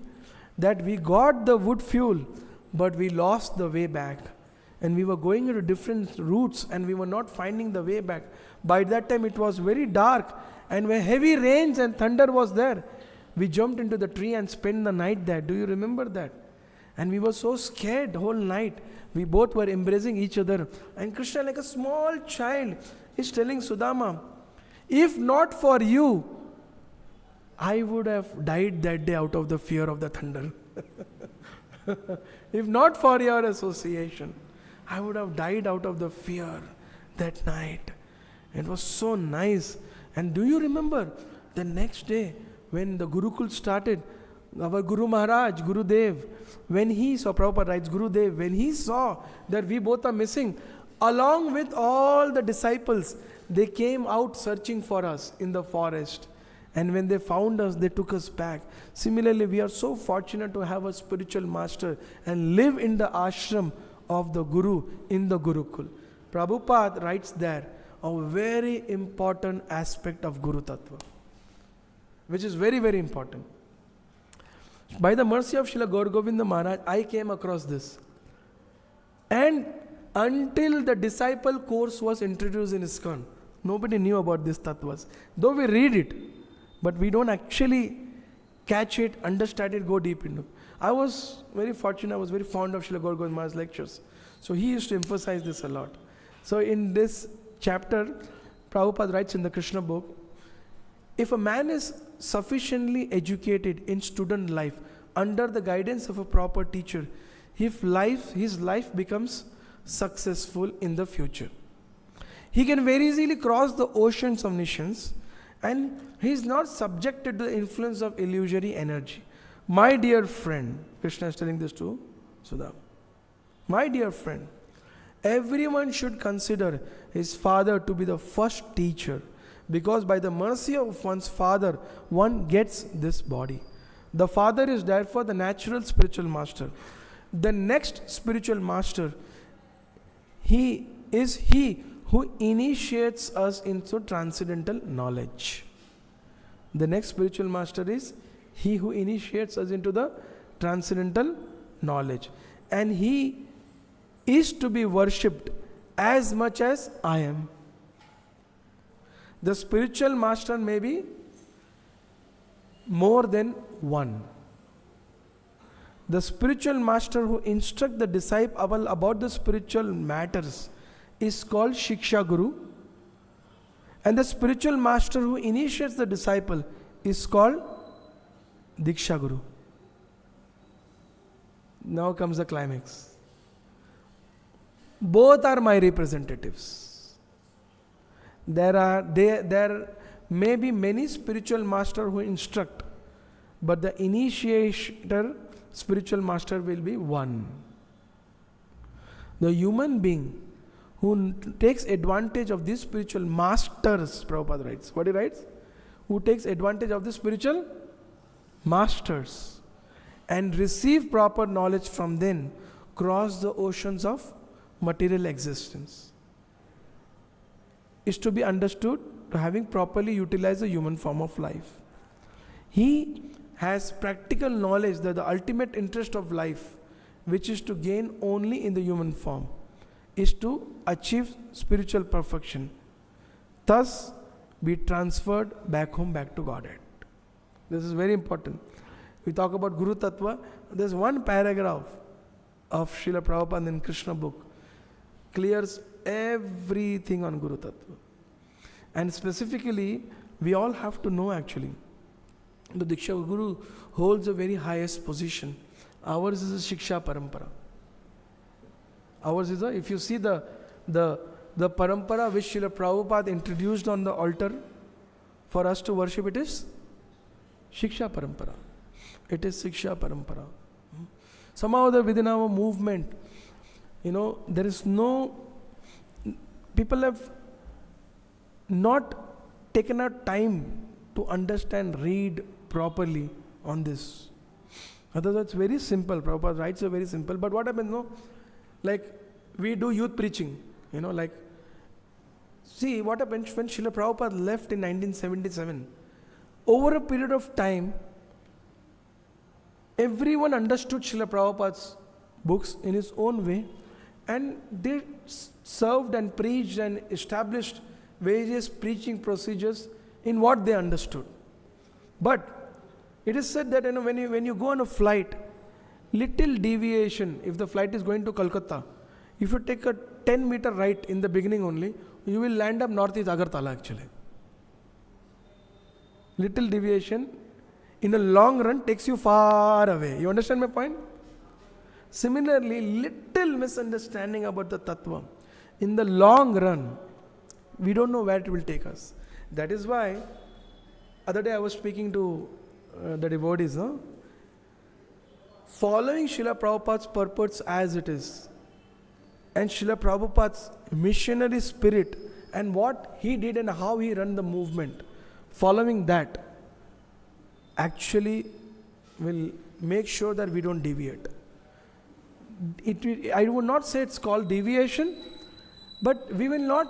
that we got the wood fuel, but we lost the way back. And we were going into different routes and we were not finding the way back. By that time it was very dark and when heavy rains and thunder was there, we jumped into the tree and spent the night there. Do you remember that? And we were so scared the whole night. We both were embracing each other. And Krishna, like a small child, is telling Sudhama, if not for you, I would have died that day out of the fear of the thunder. If not for your association, I would have died out of the fear that night. It was so nice. And do you remember the next day when the Gurukul started, our Guru Maharaj, Gurudev, when he saw, Prabhupada writes, Gurudev, when he saw that we both are missing, along with all the disciples, they came out searching for us in the forest. And when they found us, they took us back. Similarly, we are so fortunate to have a spiritual master and live in the ashram of the Guru in the Gurukul. Prabhupada writes there a very important aspect of Guru Tattva, which is very, very important. By the mercy of Srila Gaur Govinda Maharaj, I came across this. And until the disciple course was introduced in ISKCON, nobody knew about these tattvas. Though we read it, but we don't actually catch it, understand it, go deep into it. I was very fortunate, I was very fond of Srila Gaur Goswami's lectures. So he used to emphasize this a lot. So in this chapter, Prabhupada writes in the Krishna book, if a man is sufficiently educated in student life under the guidance of a proper teacher, his life becomes successful in the future. He can very easily cross the oceans of omniscience, and he is not subjected to the influence of illusory energy. My dear friend, Krishna is telling this to Sudhama. My dear friend, everyone should consider his father to be the first teacher, because by the mercy of one's father, one gets this body. The father is therefore the natural spiritual master. The next spiritual master, he who initiates us into transcendental knowledge. The next spiritual master is he who initiates us into the transcendental knowledge. And he is to be worshipped as much as I am. The spiritual master may be more than one. The spiritual master who instructs the disciple about the spiritual matters is called Shiksha Guru. And the spiritual master who initiates the disciple is called Diksha Guru. Now comes the climax. Both are my representatives. There may be many spiritual masters who instruct, but the initiator spiritual master will be one. The human being who takes advantage of these spiritual masters, Prabhupada writes. What he writes? Who takes advantage of the spiritual masters and receive proper knowledge from them, cross the oceans of material existence, is to be understood to having properly utilized the human form of life. He has practical knowledge that the ultimate interest of life, which is to gain only in the human form, is to achieve spiritual perfection, thus be transferred back home, back to Godhead. This is very important. We talk about Guru Tattva. There's one paragraph of Srila Prabhupada in Krishna book clears everything on Guru Tattva. And specifically, we all have to know actually, the Diksha Guru holds a very highest position. Ours is a Shiksha Parampara. Ours is if you see the Parampara which Srila Prabhupada introduced on the altar for us to worship, it is Shiksha Parampara. It is Shiksha Parampara. Somehow within our movement, there is people have not taken out time to understand, read properly on this. Otherwise, it's very simple. Prabhupada writes are very simple. But what happens, like we do youth preaching, see what happened when Srila Prabhupada left in 1977. Over a period of time, everyone understood Srila Prabhupada's books in his own way, and they served and preached and established various preaching procedures in what they understood. But it is said that when you go on a flight, little deviation, if the flight is going to Kolkata, if you take a 10-meter right in the beginning only, you will land up northeast Agartala actually. Little deviation in the long run takes you far away. You understand my point? Similarly, little misunderstanding about the Tattva, in the long run, we don't know where it will take us. That is why, other day I was speaking to the devotees, following Srila Prabhupada's purpose as it is, and Srila Prabhupada's missionary spirit, and what he did and how he ran the movement, following that actually will make sure that we don't deviate. I would not say it's called deviation, but we will not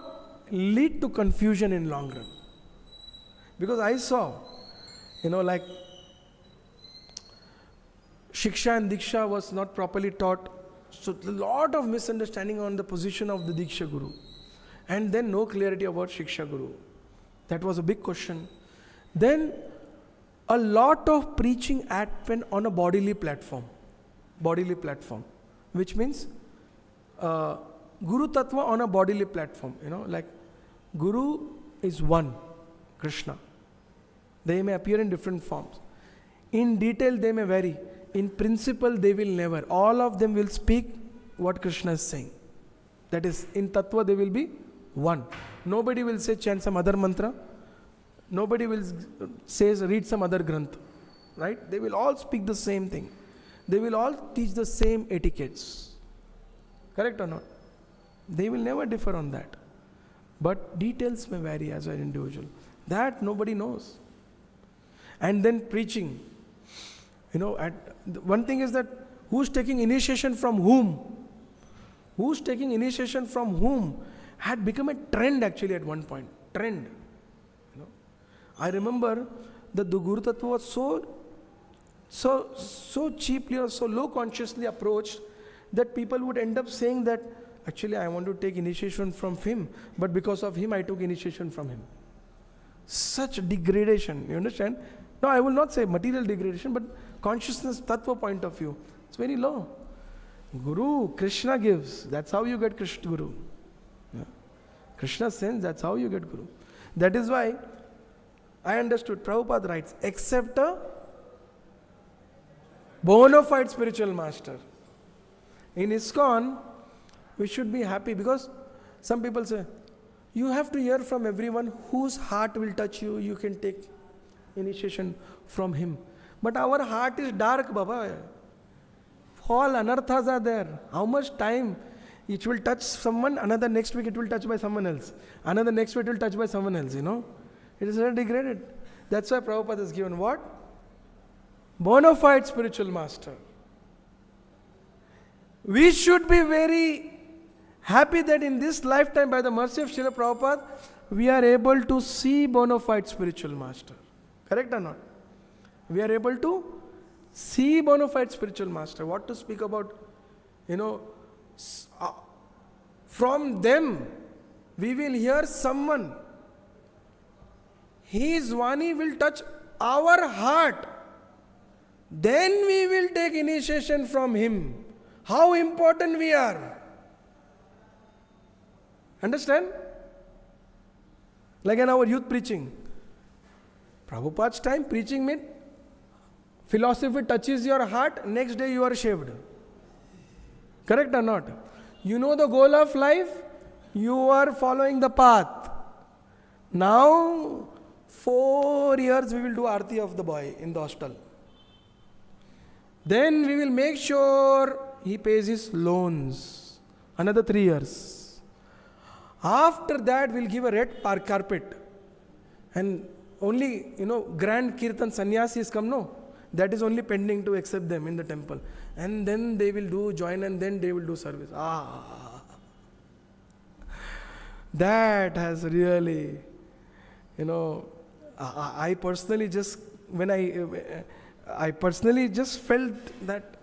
lead to confusion in long run. Because I saw, like Shiksha and Diksha was not properly taught. So a lot of misunderstanding on the position of the Diksha Guru. And then no clarity about Shiksha Guru. That was a big question. Then a lot of preaching happened on a bodily platform. bodily platform, which means Guru Tattva on a bodily platform. Like Guru is one, Krishna. They may appear in different forms. In detail, they may vary. In principle, they will never. All of them will speak what Krishna is saying. That is, in Tattva, they will be one. Nobody will say chant some other mantra. Nobody will say read some other granth. Right? They will all speak the same thing. They will all teach the same etiquettes. Correct or not? They will never differ on that. But details may vary as an individual. That nobody knows. And then preaching. One thing is that who's taking initiation from whom? Who's taking initiation from whom had become a trend actually at one point. Trend. I remember that the Guru Tattva was so cheaply or so low consciously approached that people would end up saying that actually I want to take initiation from him, but because of him I took initiation from him. Such degradation, you understand? No, I will not say material degradation, but consciousness, tattva point of view. It's very low. Guru, Krishna gives. That's how you get Krishna Guru. Yeah. Krishna sends, that's how you get Guru. That is why I understood, Prabhupada writes, except a bona fide spiritual master. In ISKCON, we should be happy because some people say, you have to hear from everyone whose heart will touch you, you can take initiation from him. But our heart is dark, Baba. All anarthas are there. How much time it will touch someone, another next week it will touch by someone else. Another next week it will touch by someone else, It is very degraded. That's why Prabhupada has given what? Bona fide spiritual master. We should be very happy that in this lifetime, by the mercy of Srila Prabhupada, we are able to see bona fide spiritual master. Correct or not? We are able to see bona fide spiritual master. What to speak about, from them, we will hear someone. His Vani will touch our heart. Then we will take initiation from him. How important we are. Understand? Like in our youth preaching. Prabhupada's time, preaching meant philosophy touches your heart, next day you are shaved. Correct or not? You know the goal of life, you are following the path. Now, 4 years we will do Aarti of the boy in the hostel. Then we will make sure he pays his loans. Another 3 years. After that, we'll give a red carpet. And only, grand kirtan sannyasis come, no? That is only pending to accept them in the temple. And then they will join and then they will do service. That has really, I personally just, I personally just felt that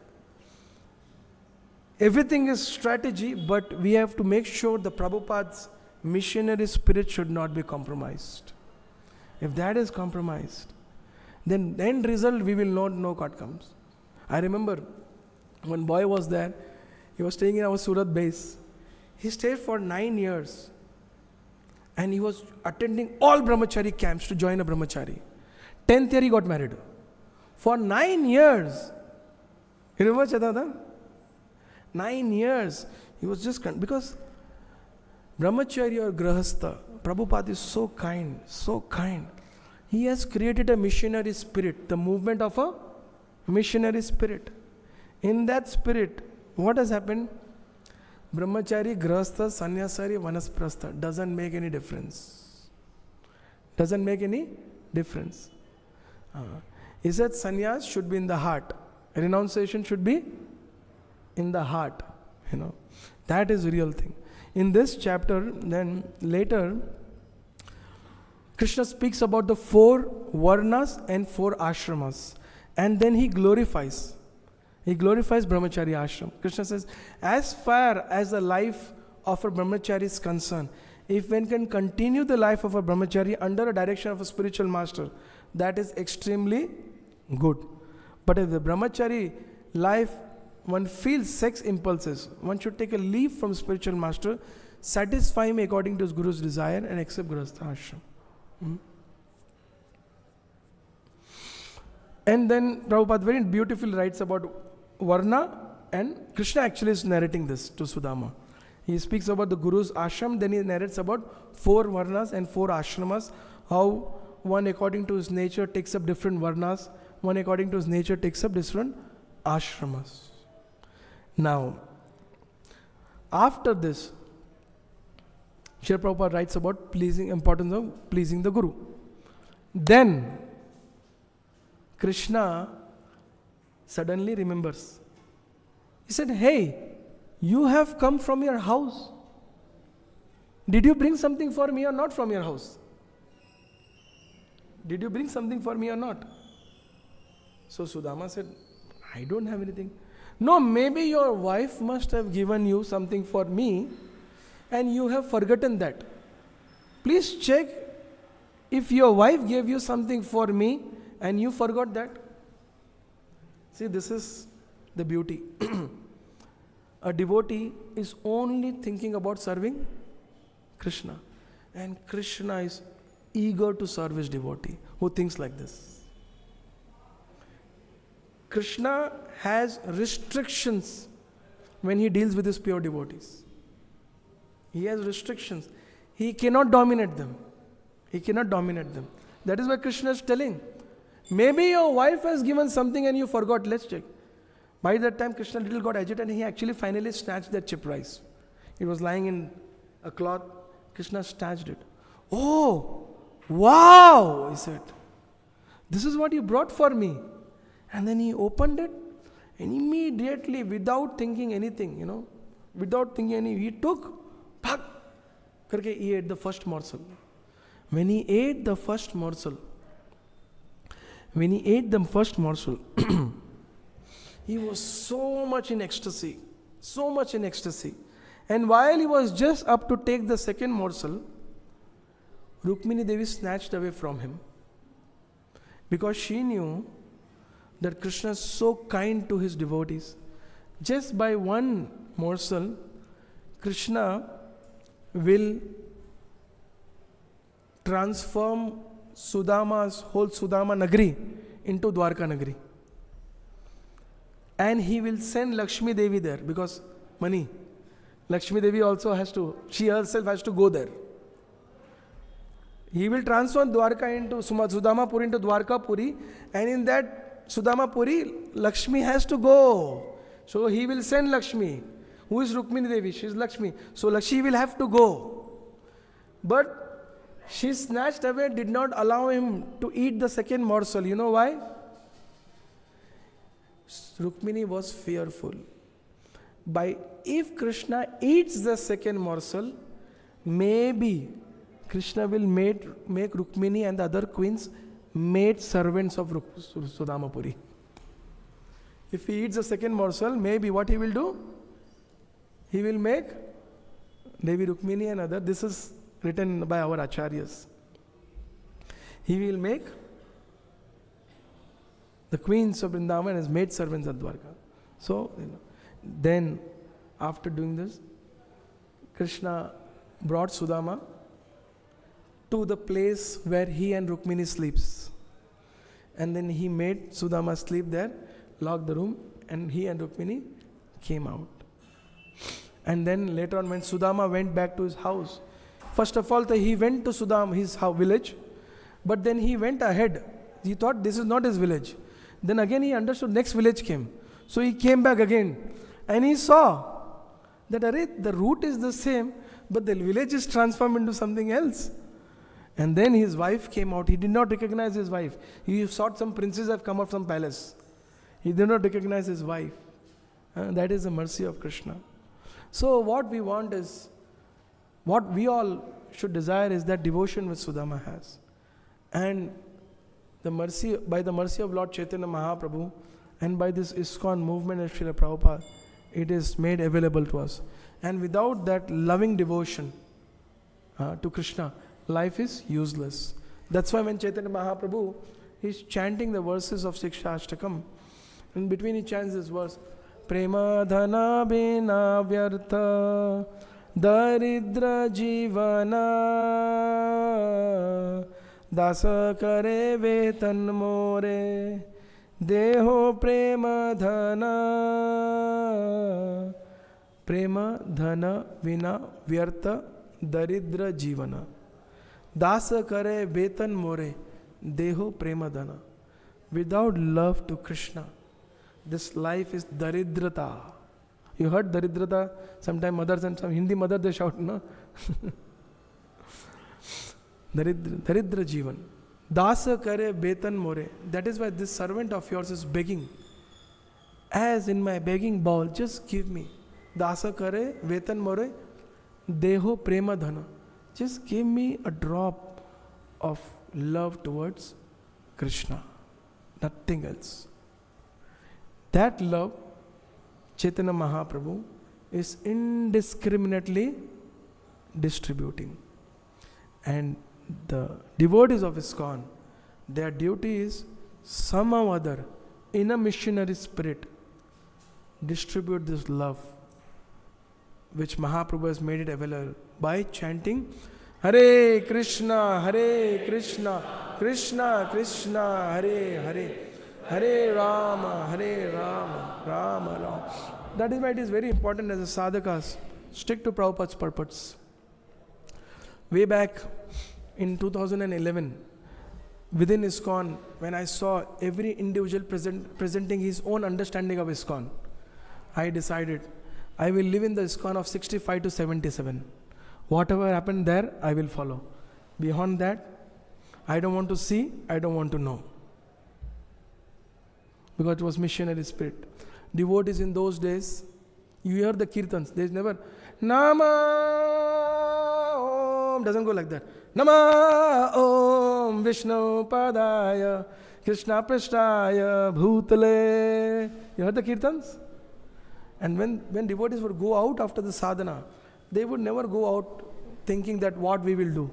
everything is strategy, but we have to make sure the Prabhupada's missionary spirit should not be compromised. If that is compromised, then the end result we will not know what comes. I remember one boy was there, he was staying in our Surat base. He stayed for 9 years and he was attending all brahmachari camps to join a brahmachari. 10th year he got married. For 9 years. You remember Chadada? 9 years. He was just, because brahmachari or grahastha, Prabhupada is so kind, so kind. He has created a missionary spirit, the movement of a missionary spirit. In that spirit, what has happened? Brahmachari, grahastha, sannyasari, vanasprastha doesn't make any difference. Doesn't make any difference. He said sannyas should be in the heart. Renunciation should be in the heart. That is the real thing. In this chapter, then later, Krishna speaks about the 4 varnas and 4 ashramas. And then he glorifies. He glorifies brahmachari ashram. Krishna says, as far as the life of a brahmachari is concerned, if one can continue the life of a brahmachari under a direction of a spiritual master, that is extremely good. But if the brahmachari life one feels sex impulses, one should take a leave from spiritual master, satisfy him according to his guru's desire, and accept Grihastha ashram. And then Prabhupada very beautifully writes about Varna, and Krishna actually is narrating this to Sudhama. He speaks about the Guru's ashram, then he narrates about 4 Varnas and 4 ashramas, how one according to his nature takes up different Varnas, one according to his nature takes up different ashramas. Now, after this, Srila Prabhupada writes about importance of pleasing the Guru. Then, Krishna suddenly remembers. He said, hey, you have come from your house. Did you bring something for me or not from your house? Did you bring something for me or not? So Sudhama said, I don't have anything. No, maybe your wife must have given you something for me and you have forgotten that. Please check if your wife gave you something for me and you forgot that. See, this is the beauty. A devotee is only thinking about serving Krishna. And Krishna is eager to serve his devotee who thinks like this. Krishna has restrictions when he deals with his pure devotees. He has restrictions. He cannot dominate them. He cannot dominate them. That is why Krishna is telling, maybe your wife has given something and you forgot. Let's check. By that time, Krishna little got agitated and he actually finally snatched that chip rice. It was lying in a cloth. Krishna snatched it. Oh, wow, he said. This is what you brought for me. And then he opened it and immediately, without thinking anything, he took, he ate the first morsel. When he ate the first morsel, he was so much in ecstasy. And while he was just up to take the second morsel, Rukmini Devi snatched away from him. Because she knew that Krishna is so kind to his devotees. Just by one morsel, Krishna will transform Sudhama's whole Sudhama Nagari into Dwarka Nagari. And he will send Lakshmi Devi there because money. Lakshmi Devi also she herself has to go there. He will transform Dwarka into Sudhama Puri into Dwarka Puri, and in that Sudhama Puri, Lakshmi has to go. So he will send Lakshmi. Who is Rukmini Devi? She is Lakshmi. So Lakshmi will have to go. But she snatched away, did not allow him to eat the second morsel. You know why? Rukmini was fearful. If Krishna eats the second morsel, maybe Krishna will make Rukmini and the other queens maid servants of Sudhama Puri. If he eats the second morsel, maybe what he will do? He will make Devi Rukmini and other. This is written by our acharyas. He will make the queens of Vrindavan as maid servants at Dwarka. So, then after doing this, Krishna brought Sudhama to the place where he and Rukmini sleeps. And then he made Sudhama sleep there, locked the room, and he and Rukmini came out. And then later on, when Sudhama went back to his house, first of all, he went to Sudhama, his village, but then he went ahead. He thought this is not his village. Then again he understood next village came. So he came back again and he saw that the route is the same, but the village is transformed into something else. And then his wife came out. He did not recognize his wife. He thought some princes have come out from palace. He did not recognize his wife. That is the mercy of Krishna. So what we want is, what we all should desire is that devotion which Sudhama has. And by the mercy of Lord Chaitanya Mahaprabhu and by this ISKCON movement of Srila Prabhupada, it is made available to us. And without that loving devotion to Krishna, life is useless. That's why when Chaitanya Mahaprabhu is chanting the verses of Siksha Ashtakam, in between he chants this verse, प्रेम धन बिना व्यर्थ दरिद्र जीवन दास करे वेतन मोरे देहो प्रेम धन विना व्यर्थ दरिद्र जीवन दास करे वेतन मोरे देहो प्रेम धन. Without love to Krishna, this life is daridrata. You heard daridrata? Sometimes mothers and some Hindi mother they shout, no? Daridra Jivan. Dasa kare betan more. That is why this servant of yours is begging. As in my begging bowl, just give me. Dasa kare betan more. Deho prema dhana. Just give me a drop of love towards Krishna. Nothing else. That love, Chaitanya Mahaprabhu is indiscriminately distributing. And the devotees of ISKCON, their duty is somehow or other, in a missionary spirit, distribute this love, which Mahaprabhu has made it available by chanting Hare Krishna, Krishna Krishna, Hare Hare, Hare Rama, Rama Rama. That is why it is very important as a sadhakas, stick to Prabhupada's purpose. Way back in 2011, within ISKCON, when I saw every individual presenting his own understanding of ISKCON, I decided I will live in the ISKCON of 65 to 77. Whatever happened there, I will follow. Beyond that, I don't want to see, I don't want to know. Because it was missionary spirit. Devotees in those days, you hear the kirtans, there is never Nama Om, doesn't go like that. Nama Om Vishnu Padaya Krishna Prashtaya Bhutale. You heard the kirtans? And when devotees would go out after the sadhana, they would never go out thinking that what we will do.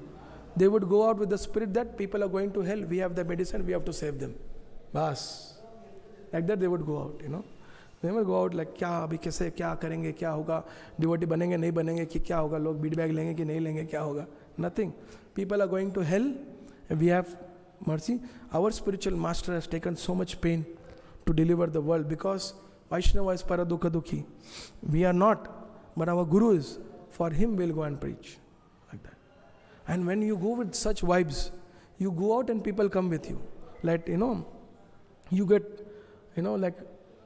They would go out with the spirit that people are going to hell, we have the medicine, we have to save them. Bas. Like that they would go out, you know. They never go out like, क्या अभी कैसे क्या करेंगे क्या होगा devotee बनेंगे नहीं बनेंगे कि क्या होगा लोग बीट बैग लेंगे कि नहीं लेंगे क्या होगा. Nothing. People are going to hell and we have mercy. Our spiritual master has taken so much pain to deliver the world because Vaishnava is paradukha dukhi. We are not, but our guru is. For him we'll go and preach. Like that. And when you go with such vibes, you go out and people come with you. Like, you get, like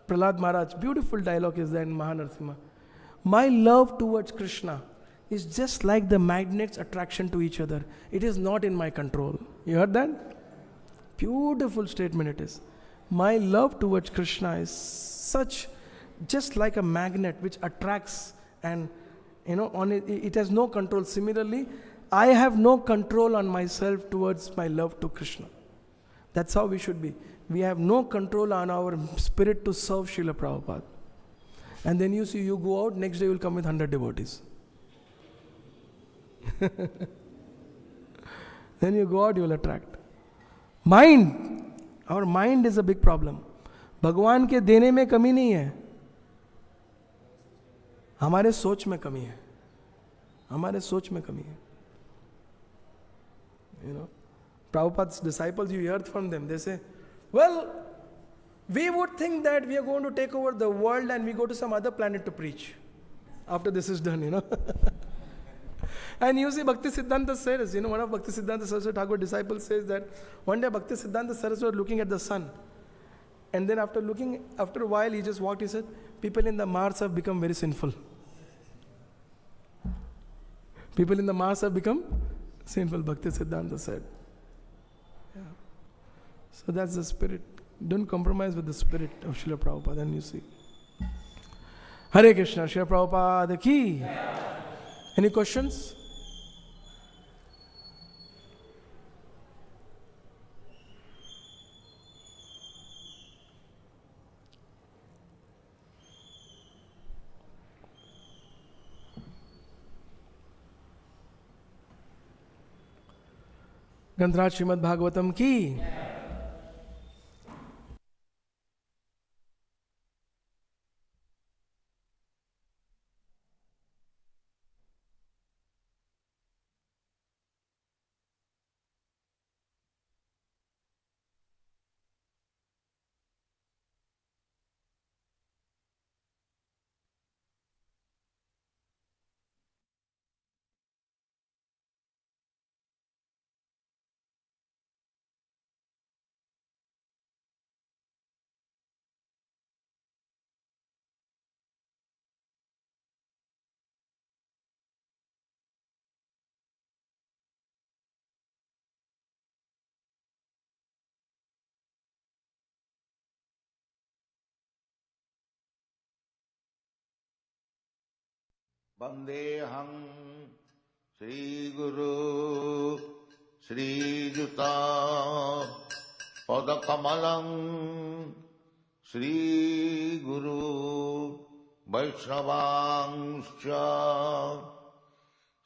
Prahlad Maharaj, beautiful dialogue is there in Mahanarsimha. My love towards Krishna is just like the magnet's attraction to each other. It is not in my control. You heard that? Beautiful statement it is. My love towards Krishna is such, just like a magnet which attracts and, on it has no control. Similarly, I have no control on myself towards my love to Krishna. That's how we should be. We have no control on our spirit to serve Srila Prabhupada. And then you see, you go out, next day you will come with 100 devotees. Then you go out, you will attract. Mind. Our mind is a big problem. भगवान के देने में कमी नहीं है, हमारे सोच में कमी है. हमारे सोच में कमी है. Prabhupada's disciples, you heard from them, they say, well, we would think that we are going to take over the world and we go to some other planet to preach after this is done, And you see Bhakti Siddhanta says, one of Bhakti Siddhanta Saraswati Thakur disciples says that one day Bhakti Siddhanta Saraswati was looking at the sun. And then after a while he just walked, he said, people in the Mars have become very sinful. People in the Mars have become sinful, Bhakti Siddhanta said. Yeah. So that's the spirit. Don't compromise with the spirit of Srila Prabhupada, and you see. Hare Krishna, Srila Prabhupada ki. Any questions? ग्रंथराज श्रीमद्-भागवतम की वन्देऽहं श्रीगुरु श्रीयुता पदकमलं श्रीगुरु वैष्णवांश्च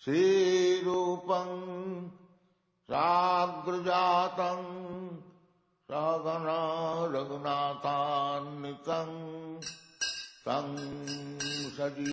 श्रीरूपं साग्रजातं सहगना रघुनाथान्वितं तं सजी